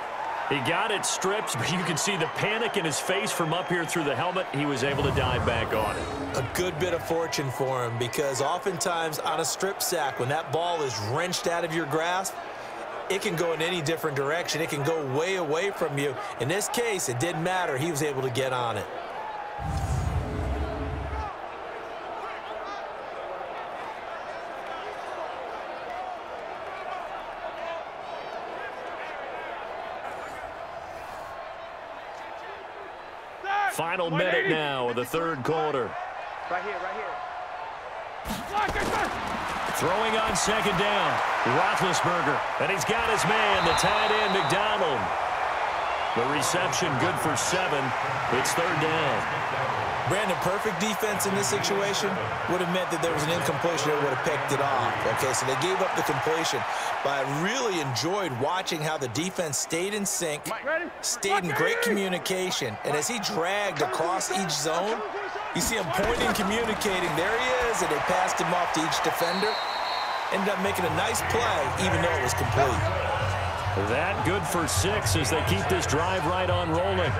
He got it stripped, but you can see the panic in his face from up here through the helmet. He was able to dive back on it. A good bit of fortune for him, because oftentimes on a strip sack, when that ball is wrenched out of your grasp, it can go in any different direction. It can go way away from you. In this case, it didn't matter. He was able to get on it. Final minute now of the 3rd quarter. Right here. Throwing on 2nd down, Roethlisberger, and he's got his man, the tight end, McDonald. The reception good for 7. It's 3rd down. Brandon, perfect defense in this situation would have meant that there was an incompletion that would have picked it off. Okay, so they gave up the completion. But I really enjoyed watching how the defense stayed in sync, stayed in great communication. And as he dragged across each zone, you see him pointing, communicating. There he is, and they passed him off to each defender. Ended up making a nice play, even though it was complete. That good for 6 as they keep this drive right on rolling.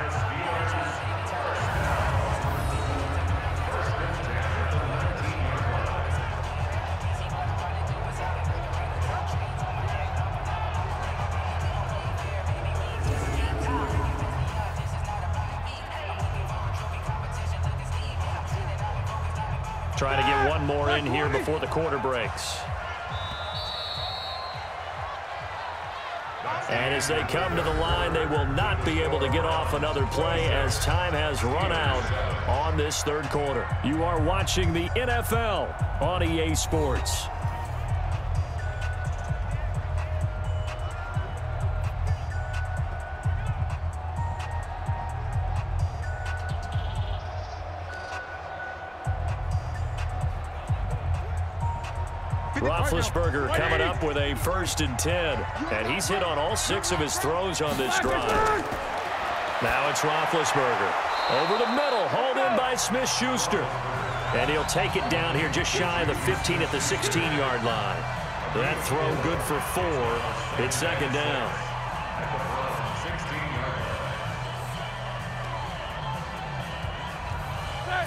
Try to get one more in here before the quarter breaks. And as they come to the line, they will not be able to get off another play as time has run out on this 3rd quarter. You are watching the NFL on EA Sports. Roethlisberger coming up with a 1st and 10. And he's hit on all 6 of his throws on this drive. Now it's Roethlisberger. Over the middle, hauled in by Smith-Schuster. And he'll take it down here just shy of the 15 at the 16-yard line. That throw good for 4. It's second down.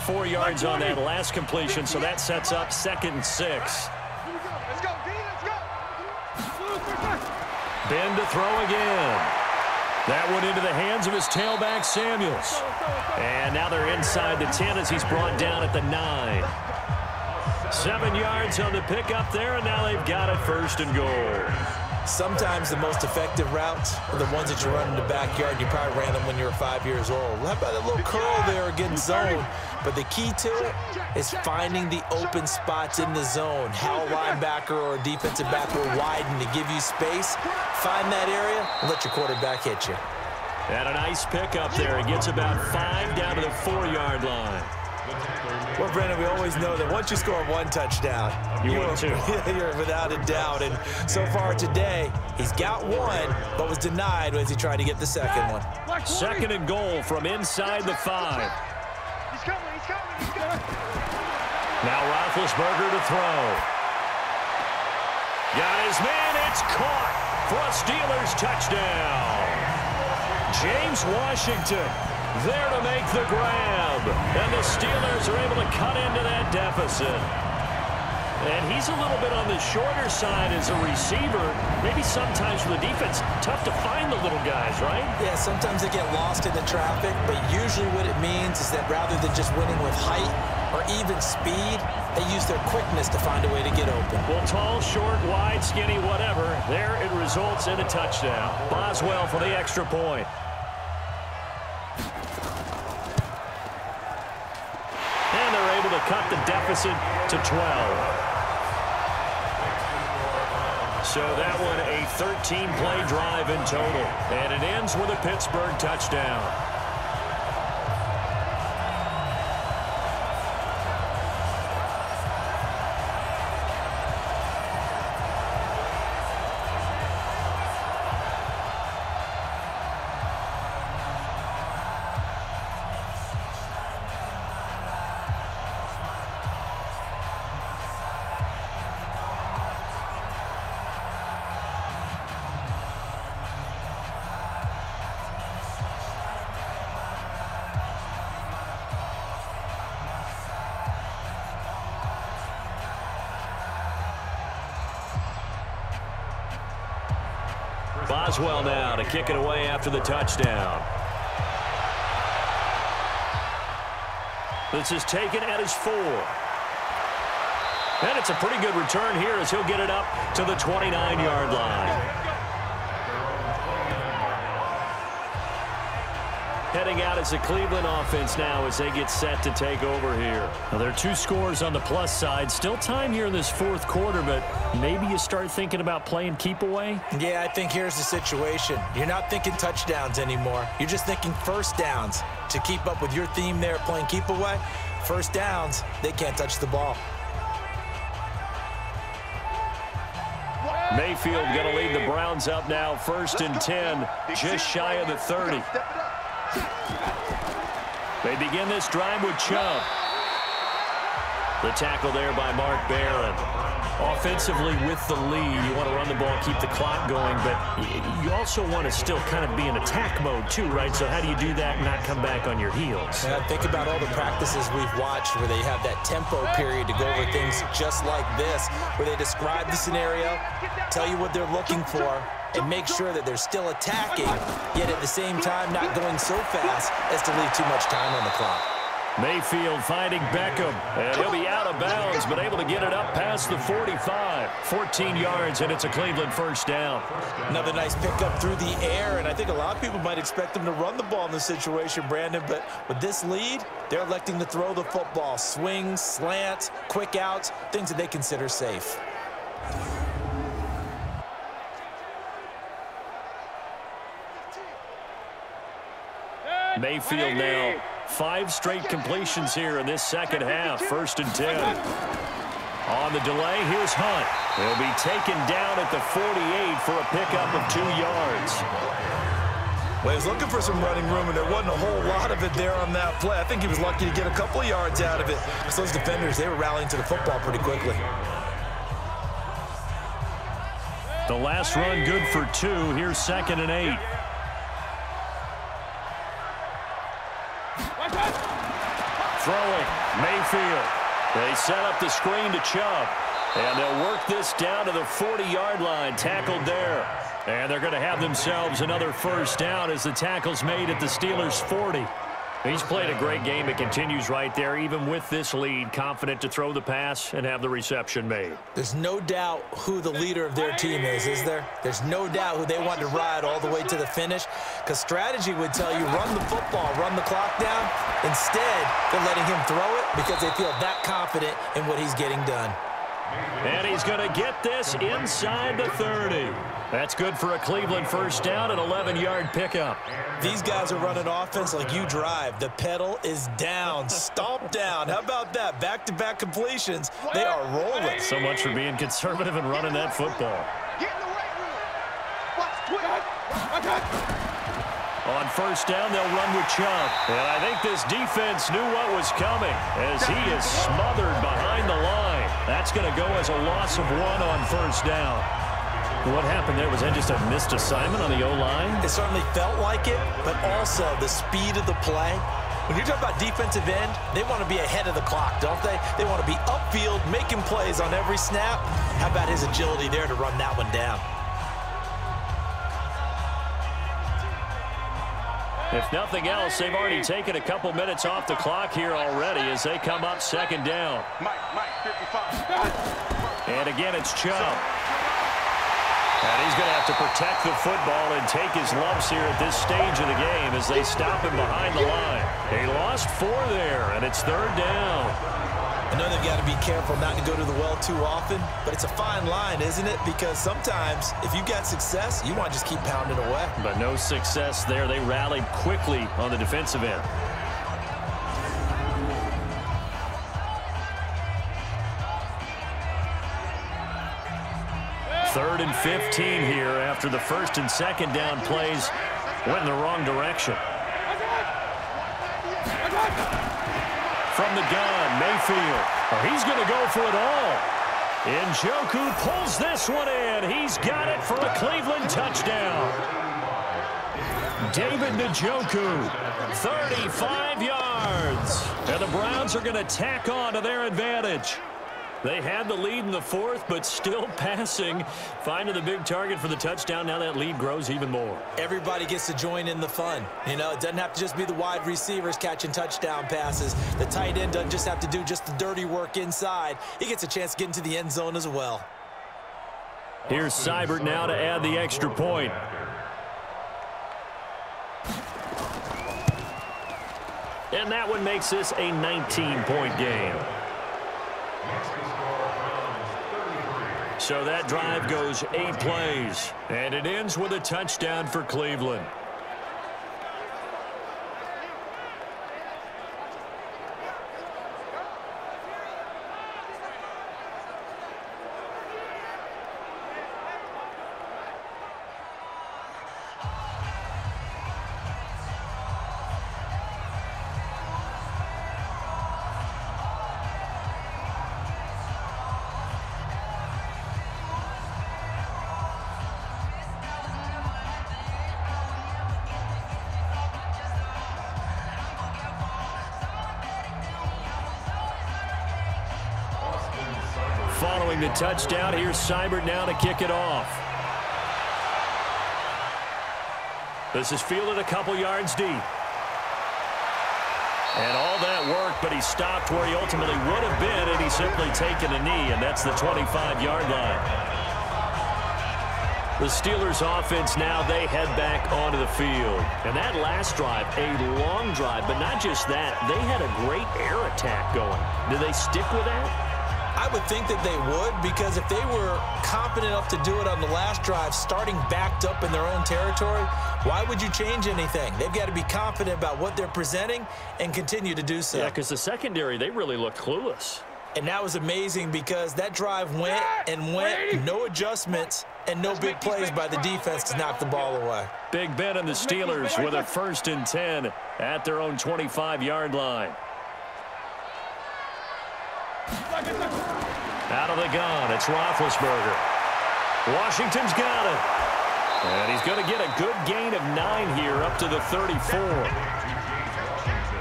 4 yards on that last completion, so that sets up 2nd and 6. Let's go, D, let's go. Ben to throw again. That one into the hands of his tailback, Samuels. And now they're inside the 10 as he's brought down at the 9. 7 yards on the pickup there, and now they've got it 1st and goal. Sometimes the most effective routes are the ones that you run in the backyard. You probably ran them when you were 5 years old. How about that little curl there against zone? But the key to it is finding the open spots in the zone. How a linebacker or a defensive back will widen to give you space. Find that area and let your quarterback hit you. And a nice pickup there. He gets about 5 down to the 4-yard line. Well, Brandon, we always know that once you score 1 touchdown, you're without a doubt. And so far today, he's got 1, but was denied as he tried to get the 2nd one. 2nd and goal from inside the 5. He's coming, he's coming, he's coming. Now Roethlisberger to throw. Got his man, it's caught for a Steelers touchdown. James Washington there to make the grab. And the Steelers are able to cut into that deficit. And he's a little bit on the shorter side as a receiver. Maybe sometimes for the defense, tough to find the little guys, right? Yeah, sometimes they get lost in the traffic, but usually what it means is that rather than just winning with height or even speed, they use their quickness to find a way to get open. Well, tall, short, wide, skinny, whatever, there it results in a touchdown. Boswell for the extra point. And they're able to cut the deficit to 12. So that one a 13-play drive in total. And it ends with a Pittsburgh touchdown. Boswell now to kick it away after the touchdown. This is taken at his 4. And it's a pretty good return here as he'll get it up to the 29-yard line. Heading out as a Cleveland offense now as they get set to take over here. Now, there are 2 scores on the plus side. Still time here in this 4th quarter, but maybe you start thinking about playing keep away? Yeah, I think here's the situation. You're not thinking touchdowns anymore. You're just thinking first downs. To keep up with your theme there, playing keep away, first downs, they can't touch the ball. Mayfield going to lead the Browns up now, 1st and 10, just shy of the 30. They begin this drive with Chubb. The tackle there by Mark Barron. Offensively with the lead, you want to run the ball, keep the clock going, but you also want to still kind of be in attack mode too, right? So how do you do that and not come back on your heels? Yeah, think about all the practices we've watched where they have that tempo period to go over things just like this, where they describe the scenario, tell you what they're looking for, and make sure that they're still attacking, yet at the same time not going so fast as to leave too much time on the clock. Mayfield finding Beckham, and he'll be out of bounds, but able to get it up past the 45. 14 yards, and it's a Cleveland first down. Another nice pickup through the air, and I think a lot of people might expect them to run the ball in this situation, Brandon, but with this lead, they're electing to throw the football. Swings, slants, quick outs, things that they consider safe. Mayfield now 5 straight completions here in this second half. 1st and 10. On the delay, here's Hunt. He'll be taken down at the 48 for a pickup of 2 yards. Well, he was looking for some running room, and there wasn't a whole lot of it there on that play. I think he was lucky to get a couple of yards out of it. Because those defenders, they were rallying to the football pretty quickly. The last run good for 2. Here's 2nd and 8. Throwing, Mayfield. They set up the screen to Chubb. And they'll work this down to the 40-yard line, tackled there. And they're going to have themselves another first down as the tackle's made at the Steelers' 40. He's played a great game. It continues right there, even with this lead, confident to throw the pass and have the reception made. There's no doubt who the leader of their team is there? There's no doubt who they want to ride all the way to the finish, because strategy would tell you run the football, run the clock down. Instead, they're letting him throw it because they feel that confident in what he's getting done. And he's going to get this inside the 30. That's good for a Cleveland first down, an 11-yard pickup. These guys are running offense like you drive. The pedal is down, stomp down. How about that? Back-to-back completions. They are rolling. So much for being conservative and running that football. Get in the right room. Watch, twist. On first down, they'll run with Chubb. And I think this defense knew what was coming as he is smothered behind the line. That's going to go as a loss of 1 on first down. What happened there? Was that just a missed assignment on the O-line? It certainly felt like it, but also the speed of the play. When you're talking about defensive end, they want to be ahead of the clock, don't they? They want to be upfield, making plays on every snap. How about his agility there to run that one down? If nothing else, they've already taken a couple minutes off the clock here already as they come up 2nd down. Mike, 55. And again, it's Chubb. And he's going to have to protect the football and take his lumps here at this stage of the game as they stop him behind the line. They lost 4 there, and it's 3rd down. I know they've got to be careful not to go to the well too often, but it's a fine line, isn't it? Because sometimes, if you've got success, you want to just keep pounding away. But no success there. They rallied quickly on the defensive end. Third and 15 here after the 1st and 2nd down plays went in the wrong direction. From the gun, Mayfield. Oh, he's going to go for it all. Njoku pulls this one in. He's got it for a Cleveland touchdown. David Njoku, 35 yards. And the Browns are going to tack on to their advantage. They had the lead in the 4th, but still passing. Finding the big target for the touchdown. Now that lead grows even more. Everybody gets to join in the fun. You know, it doesn't have to just be the wide receivers catching touchdown passes. The tight end doesn't just have to do just the dirty work inside. He gets a chance to get into the end zone as well. Here's Seibert now to add the extra point. And that one makes this a 19-point game. So that drive goes 8 plays, and it ends with a touchdown for Cleveland. Following the touchdown, here's Seibert now to kick it off. This is fielded a couple yards deep. And all that work, but he stopped where he ultimately would have been, and he's simply taken a knee, and that's the 25-yard line. The Steelers offense now, they head back onto the field. And that last drive, a long drive, but not just that, they had a great air attack going. Do they stick with that? I would think that they would, because if they were confident enough to do it on the last drive, starting backed up in their own territory, why would you change anything? They've got to be confident about what they're presenting and continue to do so. Yeah, because the secondary, they really looked clueless. And that was amazing because that drive went and went, no adjustments, and no big plays by the defense to knock the ball away. Big Ben and the Steelers with a 1st and 10 at their own 25-yard line. Out of the gun, it's Roethlisberger. Washington's got it. And he's going to get a good gain of 9 here up to the 34.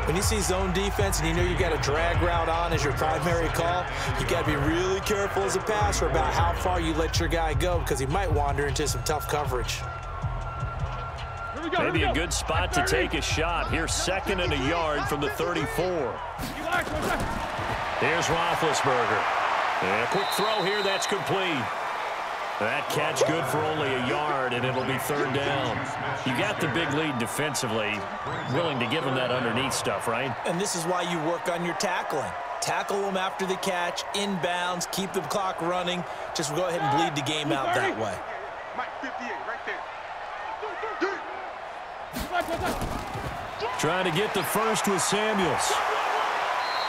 When you see zone defense and you know you got a drag route on as your primary call, you got to be really careful as a passer about how far you let your guy go because he might wander into some tough coverage. Maybe a good spot to take a shot. Here's 2nd and a yard from the 34. Here's Roethlisberger. And a quick throw here, that's complete. That catch good for only a yard, and it'll be 3rd down. You got the big lead defensively, willing to give them that underneath stuff, right? And this is why you work on your tackling. Tackle them after the catch, inbounds, keep the clock running. Just go ahead and bleed the game out that way. Mike, 58, right there. Trying to get the first with Samuels.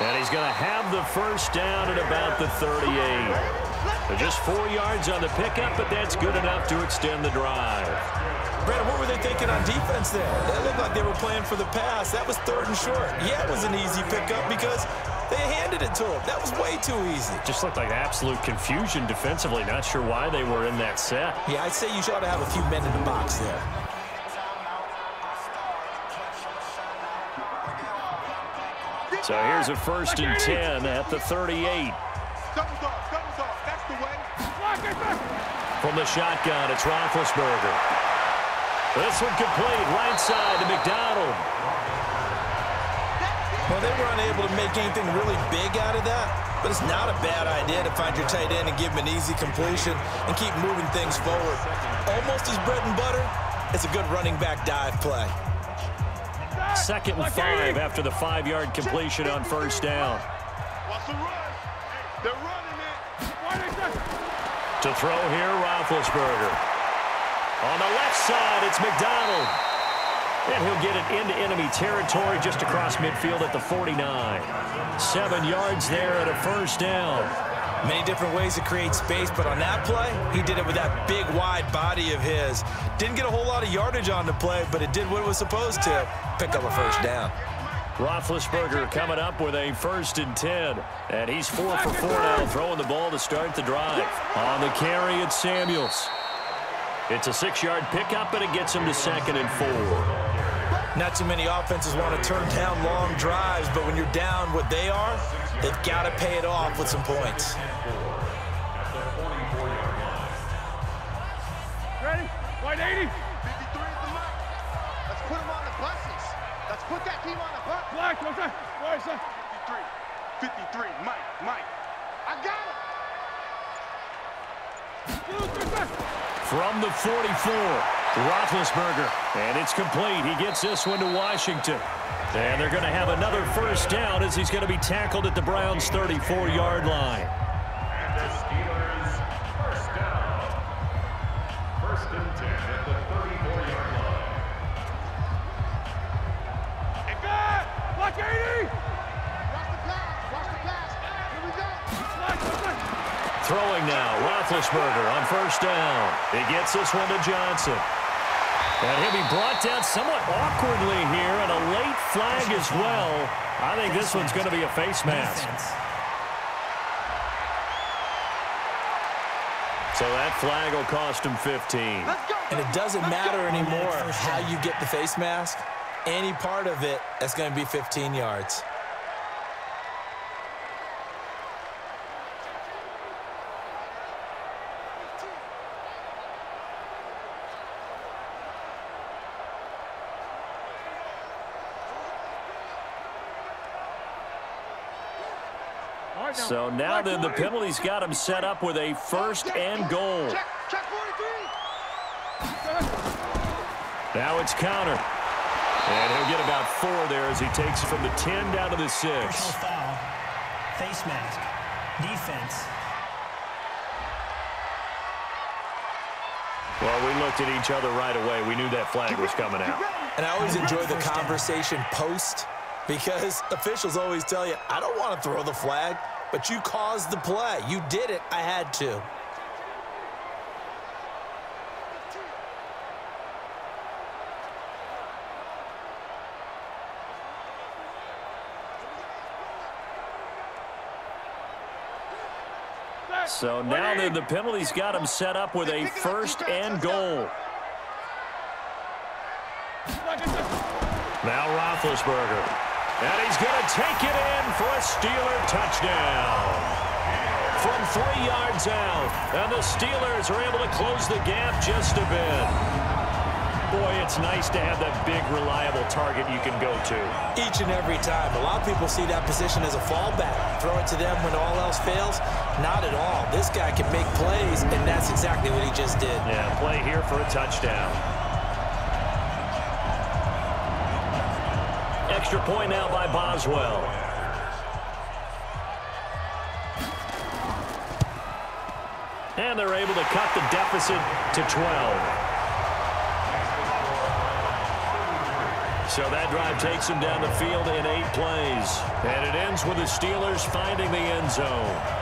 And he's going to have the first down at about the 38. Just 4 yards on the pickup, but that's good enough to extend the drive. Brandon, what were they thinking on defense there? That looked like they were playing for the pass. That was 3rd and short. Yeah, it was an easy pickup because they handed it to him. That was way too easy. Just looked like absolute confusion defensively. Not sure why they were in that set. Yeah, I'd say you ought to have a few men in the box there. So here's a 1st and 10 at the 38. Doubles off, that's the way. From the shotgun, it's Roethlisberger. This one complete, right side to McDonald. Well, they were unable to make anything really big out of that, but it's not a bad idea to find your tight end and give him an easy completion and keep moving things forward. Almost his bread and butter. It's a good running back dive play. 2nd and 5 after the 5-yard completion on 1st down. Watch the run. They're running it. To throw here, Roethlisberger. On the left side, it's McDonald. And he'll get it into enemy territory just across midfield at the 49. 7 yards there at a 1st down. Many different ways to create space, but on that play, he did it with that big, wide body of his. Didn't get a whole lot of yardage on the play, but it did what it was supposed to, pick up a 1st down. Roethlisberger coming up with a 1st and 10. And he's 4 for 4 now, throwing the ball to start the drive. On the carry, it's Samuels. It's a 6-yard pickup, and it gets him to 2nd and 4. Not too many offenses want to turn down long drives, but when you're down what they are, they've got to pay it off with some points. Ready? 180. 53 is the mark. Let's put them on the buses. Let's put that team on the bus. Black, what's that? Where is that? 53. 53. Mike. I got it. From the 44, Roethlisberger. And it's complete. He gets this one to Washington. And they're going to have another 1st down as he's going to be tackled at the Browns' 34-yard line. And the Steelers, 1st down. 1st and 10 at the 34-yard line. Hey, good. Block 80. Watch the pass. Here we go. Throwing now, Roethlisberger on 1st down. He gets this one to Johnson. And he'll be brought down somewhat awkwardly here, and a late flag as well. I think this one's going to be a face mask. So that flag will cost him 15. And it doesn't matter anymore how you get the face mask. Any part of it, that's going to be 15 yards. So now then, the penalty's got him set up with a 1st and goal. Check 43. Now it's counter. And he'll get about 4 there as he takes it from the 10 down to the 6. Personal foul, face mask, defense. Well, we looked at each other right away. We knew that flag was coming out. And I always enjoy the conversation post because officials always tell you, I don't want to throw the flag, but you caused the play. You did it. I had to. So now then the penalty's got him set up with a 1st and goal. Now Roethlisberger. And he's going to take it in for a Steeler touchdown. From 3 yards out. And the Steelers are able to close the gap just a bit. Boy, it's nice to have that big, reliable target you can go to. Each and every time. A lot of people see that position as a fallback. Throw it to them when all else fails. Not at all. This guy can make plays, and that's exactly what he just did. Yeah, play here for a touchdown. Extra point now by Boswell. And they're able to cut the deficit to 12. So that drive takes him down the field in 8 plays. And it ends with the Steelers finding the end zone.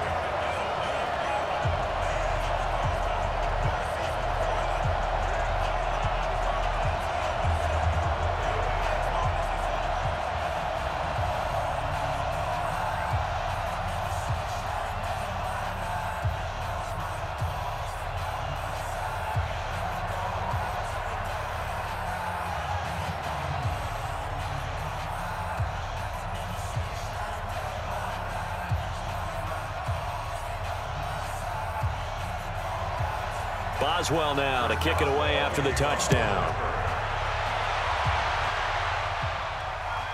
Boswell now to kick it away after the touchdown.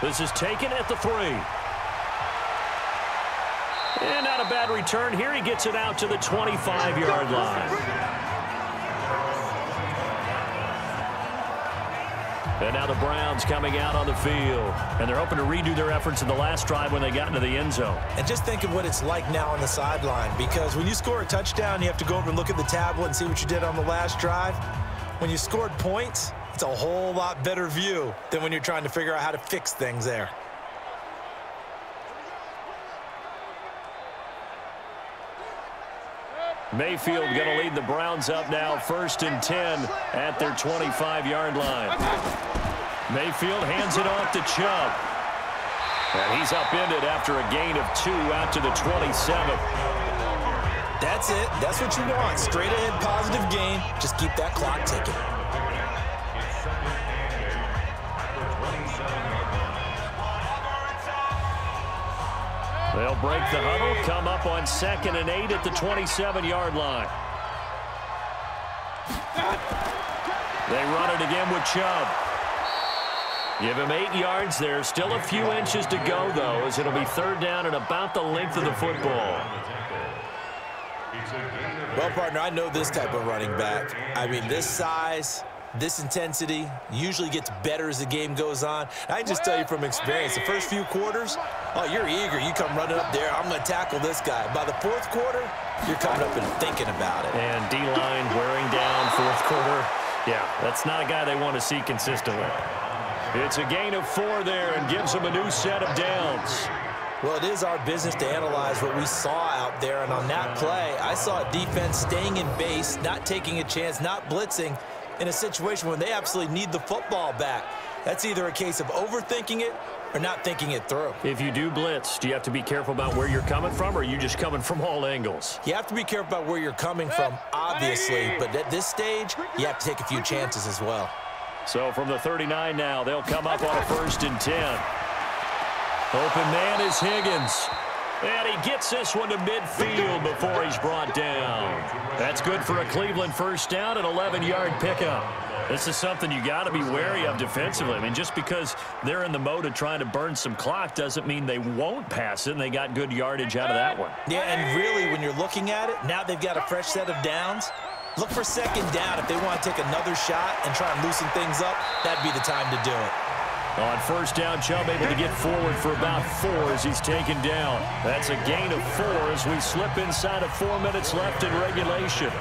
This is taken at the 3. And not a bad return here. He gets it out to the 25-yard line. And now the Browns coming out on the field. And they're hoping to redo their efforts in the last drive when they got into the end zone. And just think of what it's like now on the sideline. Because when you score a touchdown, you have to go over and look at the tablet and see what you did on the last drive. When you scored points, it's a whole lot better view than when you're trying to figure out how to fix things there. Mayfield going to lead the Browns up now, 1st and 10 at their 25-yard line. Mayfield hands it off to Chubb. And he's upended after a gain of 2 out to the 27. That's it. That's what you want. Straight ahead positive gain. Just keep that clock ticking. They'll break the huddle, come up on 2nd and 8 at the 27-yard line. They run it again with Chubb. Give him 8 yards there. Still a few inches to go, though, as it'll be 3rd down and about the length of the football. Well, partner, I know this type of running back. I mean, this size, this intensity usually gets better as the game goes on. I just tell you from experience, the first few quarters, oh, you're eager. You come running up there. I'm going to tackle this guy. By the 4th quarter, you're coming up and thinking about it. And D-line wearing down 4th quarter. Yeah, that's not a guy they want to see consistently. It's a gain of 4 there and gives them a new set of downs. Well, it is our business to analyze what we saw out there. And on that play, I saw a defense staying in base, not taking a chance, not blitzing, in a situation when they absolutely need the football back. That's either a case of overthinking it or not thinking it through. If you do blitz, do you have to be careful about where you're coming from, or are you just coming from all angles? You have to be careful about where you're coming from, obviously, but at this stage, you have to take a few chances as well. So from the 39 now, they'll come up on a 1st and 10. Open man is Higgins. And he gets this one to midfield before he's brought down. That's good for a Cleveland 1st down, an 11-yard pickup. This is something you got to be wary of defensively. I mean, just because they're in the mode of trying to burn some clock doesn't mean they won't pass it, and they got good yardage out of that one. Yeah, and really, when you're looking at it, now they've got a fresh set of downs. Look for 2nd down. If they want to take another shot and try and loosen things up, that'd be the time to do it. On 1st down, Chubb able to get forward for about 4 as he's taken down. That's a gain of 4 as we slip inside of 4 minutes left in regulation.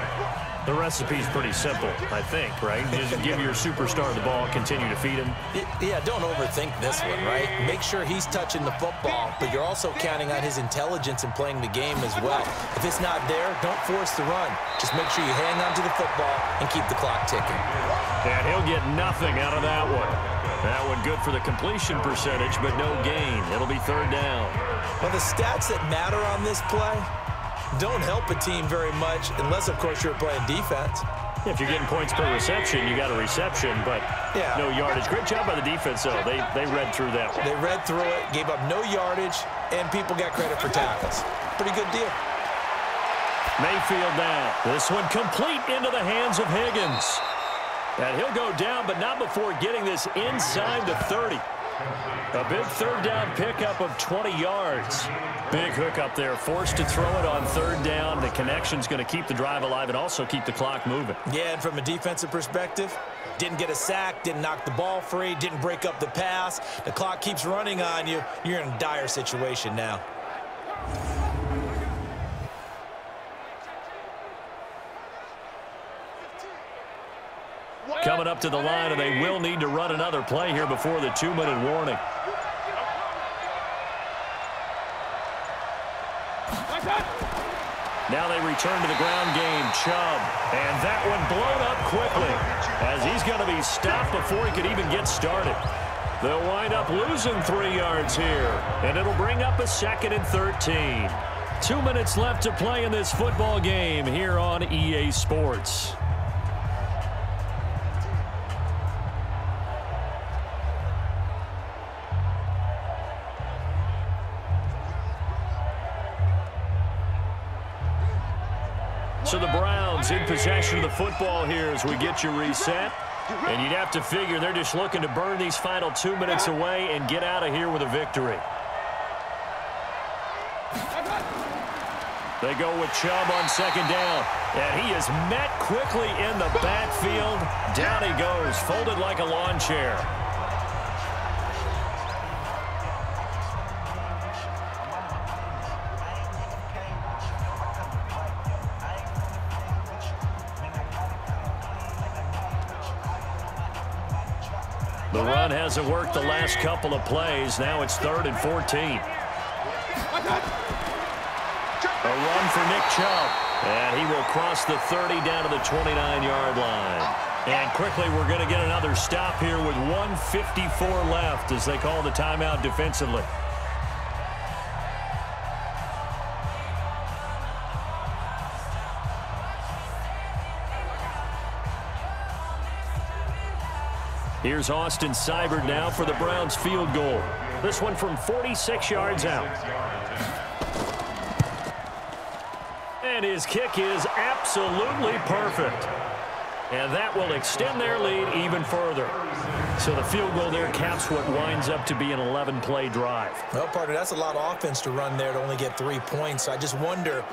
The recipe's pretty simple, I think, right? Just give your superstar the ball, continue to feed him. Yeah, don't overthink this one, right? Make sure he's touching the football, but you're also counting on his intelligence in playing the game as well. If it's not there, don't force the run. Just make sure you hang on to the football and keep the clock ticking. And he'll get nothing out of that one. That one good for the completion percentage, but no gain. It'll be 3rd down. Well, the stats that matter on this play, don't help a team very much unless, of course, you're playing defense. If you're getting points per reception, you got a reception, but no yardage. Great job by the defense, though. They read through that one. They read through it, gave up no yardage, and people got credit for tackles. Pretty good deal. Mayfield now. This one complete into the hands of Higgins. And he'll go down, but not before getting this inside the 30. A big third down pickup of 20 yards. Big hook up there, forced to throw it on third down. The connection's going to keep the drive alive and also keep the clock moving. Yeah, and from a defensive perspective, didn't get a sack, didn't knock the ball free, didn't break up the pass. The clock keeps running on you. You're in a dire situation now. Coming up to the line, and they will need to run another play here before the 2-minute warning. Now they return to the ground game. Chubb, and that one blown up quickly as he's going to be stopped before he could even get started. They'll wind up losing 3 yards here, and it'll bring up a 2nd and 13. 2 minutes left to play in this football game here on EA Sports. So the Browns in possession of the football here as we get you reset. And you'd have to figure they're just looking to burn these final 2 minutes away and get out of here with a victory. They go with Chubb on 2nd down. And he is met quickly in the backfield. Down he goes, folded like a lawn chair. The run hasn't worked the last couple of plays. Now it's 3rd and 14. A run for Nick Chubb. And he will cross the 30 down to the 29-yard line. And quickly we're going to get another stop here with 1:54 left as they call the timeout defensively. Here's Austin Seibert now for the Browns field goal. This one from 46 yards out. And his kick is absolutely perfect. And that will extend their lead even further. So the field goal there caps what winds up to be an 11-play drive. Well, partner, that's a lot of offense to run there to only get 3 points. I just wonder,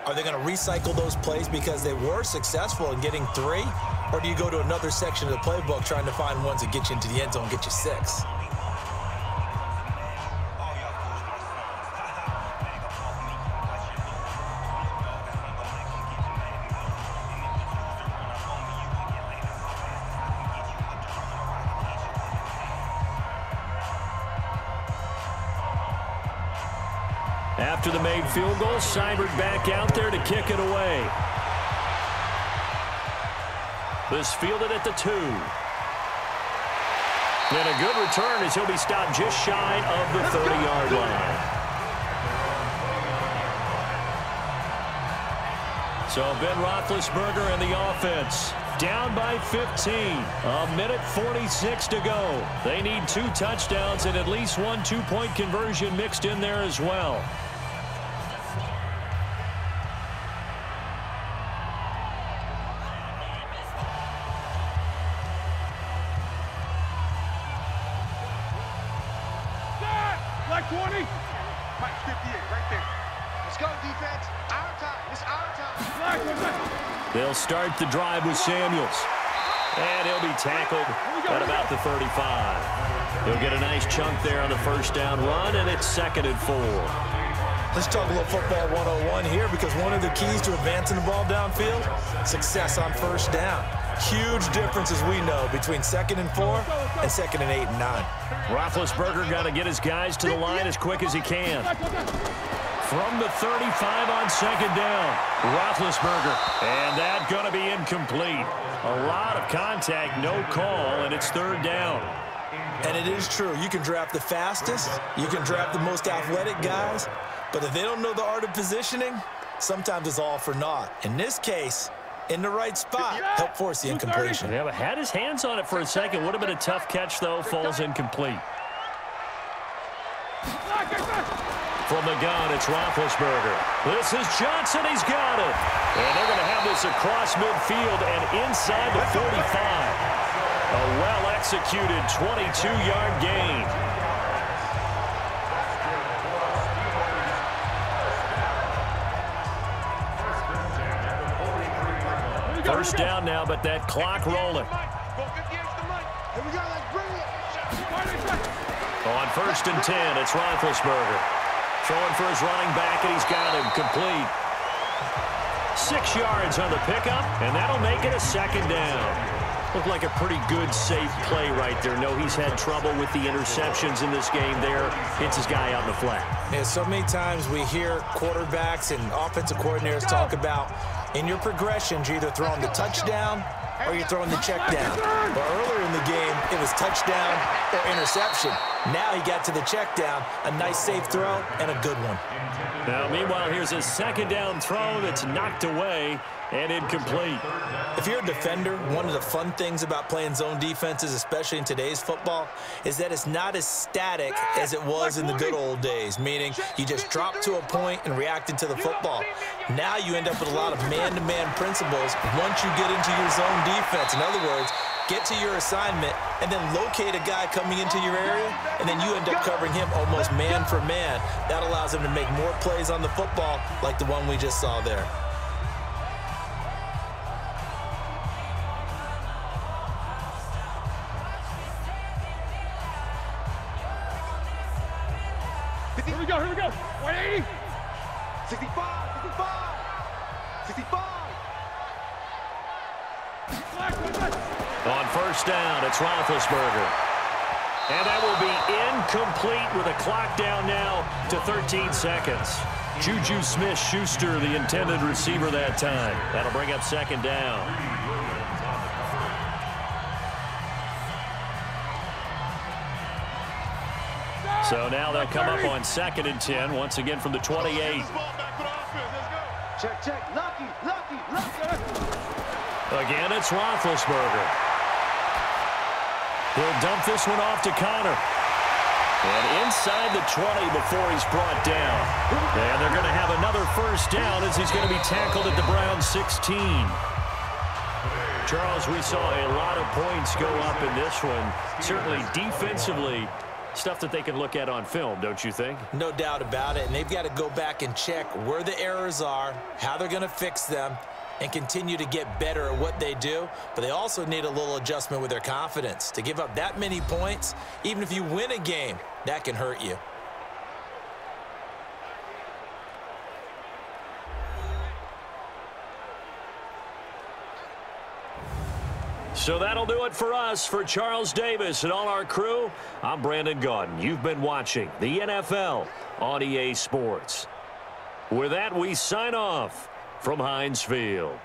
are they going to recycle those plays because they were successful in getting 3? Or do you go to another section of the playbook trying to find ones that get you into the end zone and get you 6? After the made field goal, Seibert back out there to kick it away. This fielded at the 2. And a good return as he'll be stopped just shy of the 30-yard line. So Ben Roethlisberger and the offense down by 15. 1:46 to go. They need 2 touchdowns and at least 1 2-point conversion mixed in there as well. Like 20. Mike, 58, right there. Let's go, defense. Our time. It's our time. They'll start the drive with Samuels. And he'll be tackled at about the 35. He'll get a nice chunk there on the first down run, and it's 2nd and 4. Let's talk a little football 101 here, because one of the keys to advancing the ball downfield, success on first down. Huge difference, as we know, between 2nd and 4 and 2nd and 8 and 9. Roethlisberger got to get his guys to the line as quick as he can. From the 35 on 2nd down, Roethlisberger. And that's going to be incomplete. A lot of contact, no call, and it's 3rd down. And it is true. You can draft the fastest. You can draft the most athletic guys. But if they don't know the art of positioning, sometimes it's all for naught. In this case, in the right spot, help force the incompletion. Yeah, but had his hands on it for a second. Would have been a tough catch, though. Falls incomplete. From the gun, it's Roethlisberger. This is Johnson. He's got it. And they're going to have this across midfield and inside the 45. A well-executed 22-yard gain. First down now, but that clock rolling. On 1st and 10, it's Roethlisberger. Throwing for his running back, and he's got him complete. 6 yards on the pickup, and that'll make it a 2nd down. Looked like a pretty good, safe play right there. No, he's had trouble with the interceptions in this game there. Hits his guy out in the flat. Yeah, so many times we hear quarterbacks and offensive coordinators talk about in your progressions, you're either throwing the touchdown or you're throwing the check down. But earlier in the game, it was touchdown or interception. Now he got to the check down, a nice safe throw, and a good one. Now, meanwhile, here's a 2nd down throw that's knocked away and incomplete. If you're a defender, one of the fun things about playing zone defenses, especially in today's football, is that it's not as static as it was in the good old days, meaning you just drop to a point and reacted to the football. Now you end up with a lot of man-to-man principles once you get into your zone defense. In other words, get to your assignment and then locate a guy coming into your area, and then you end up covering him almost man for man. That allows him to make more plays on the football like the one we just saw there. Here we go. 180. 65. 65. On 1st down, it's Roethlisberger. And that will be incomplete with a clock down now to 13 seconds. Juju Smith-Schuster, the intended receiver that time. That'll bring up 2nd down. So now they'll come up on 2nd and 10, once again from the 28. Check. Lucky. Again, it's Roethlisberger. He'll dump this one off to Connor. And inside the 20 before he's brought down. And they're going to have another 1st down as he's going to be tackled at the Browns 16. Charles, we saw a lot of points go up in this one. Certainly defensively, stuff that they can look at on film, don't you think? No doubt about it, and they've got to go back and check where the errors are, how they're going to fix them, and continue to get better at what they do. But they also need a little adjustment with their confidence. To give up that many points, even if you win a game, that can hurt you. So that'll do it for us. For Charles Davis and all our crew, I'm Brandon Gaudin. You've been watching the NFL on EA Sports. With that, we sign off from Heinz Field.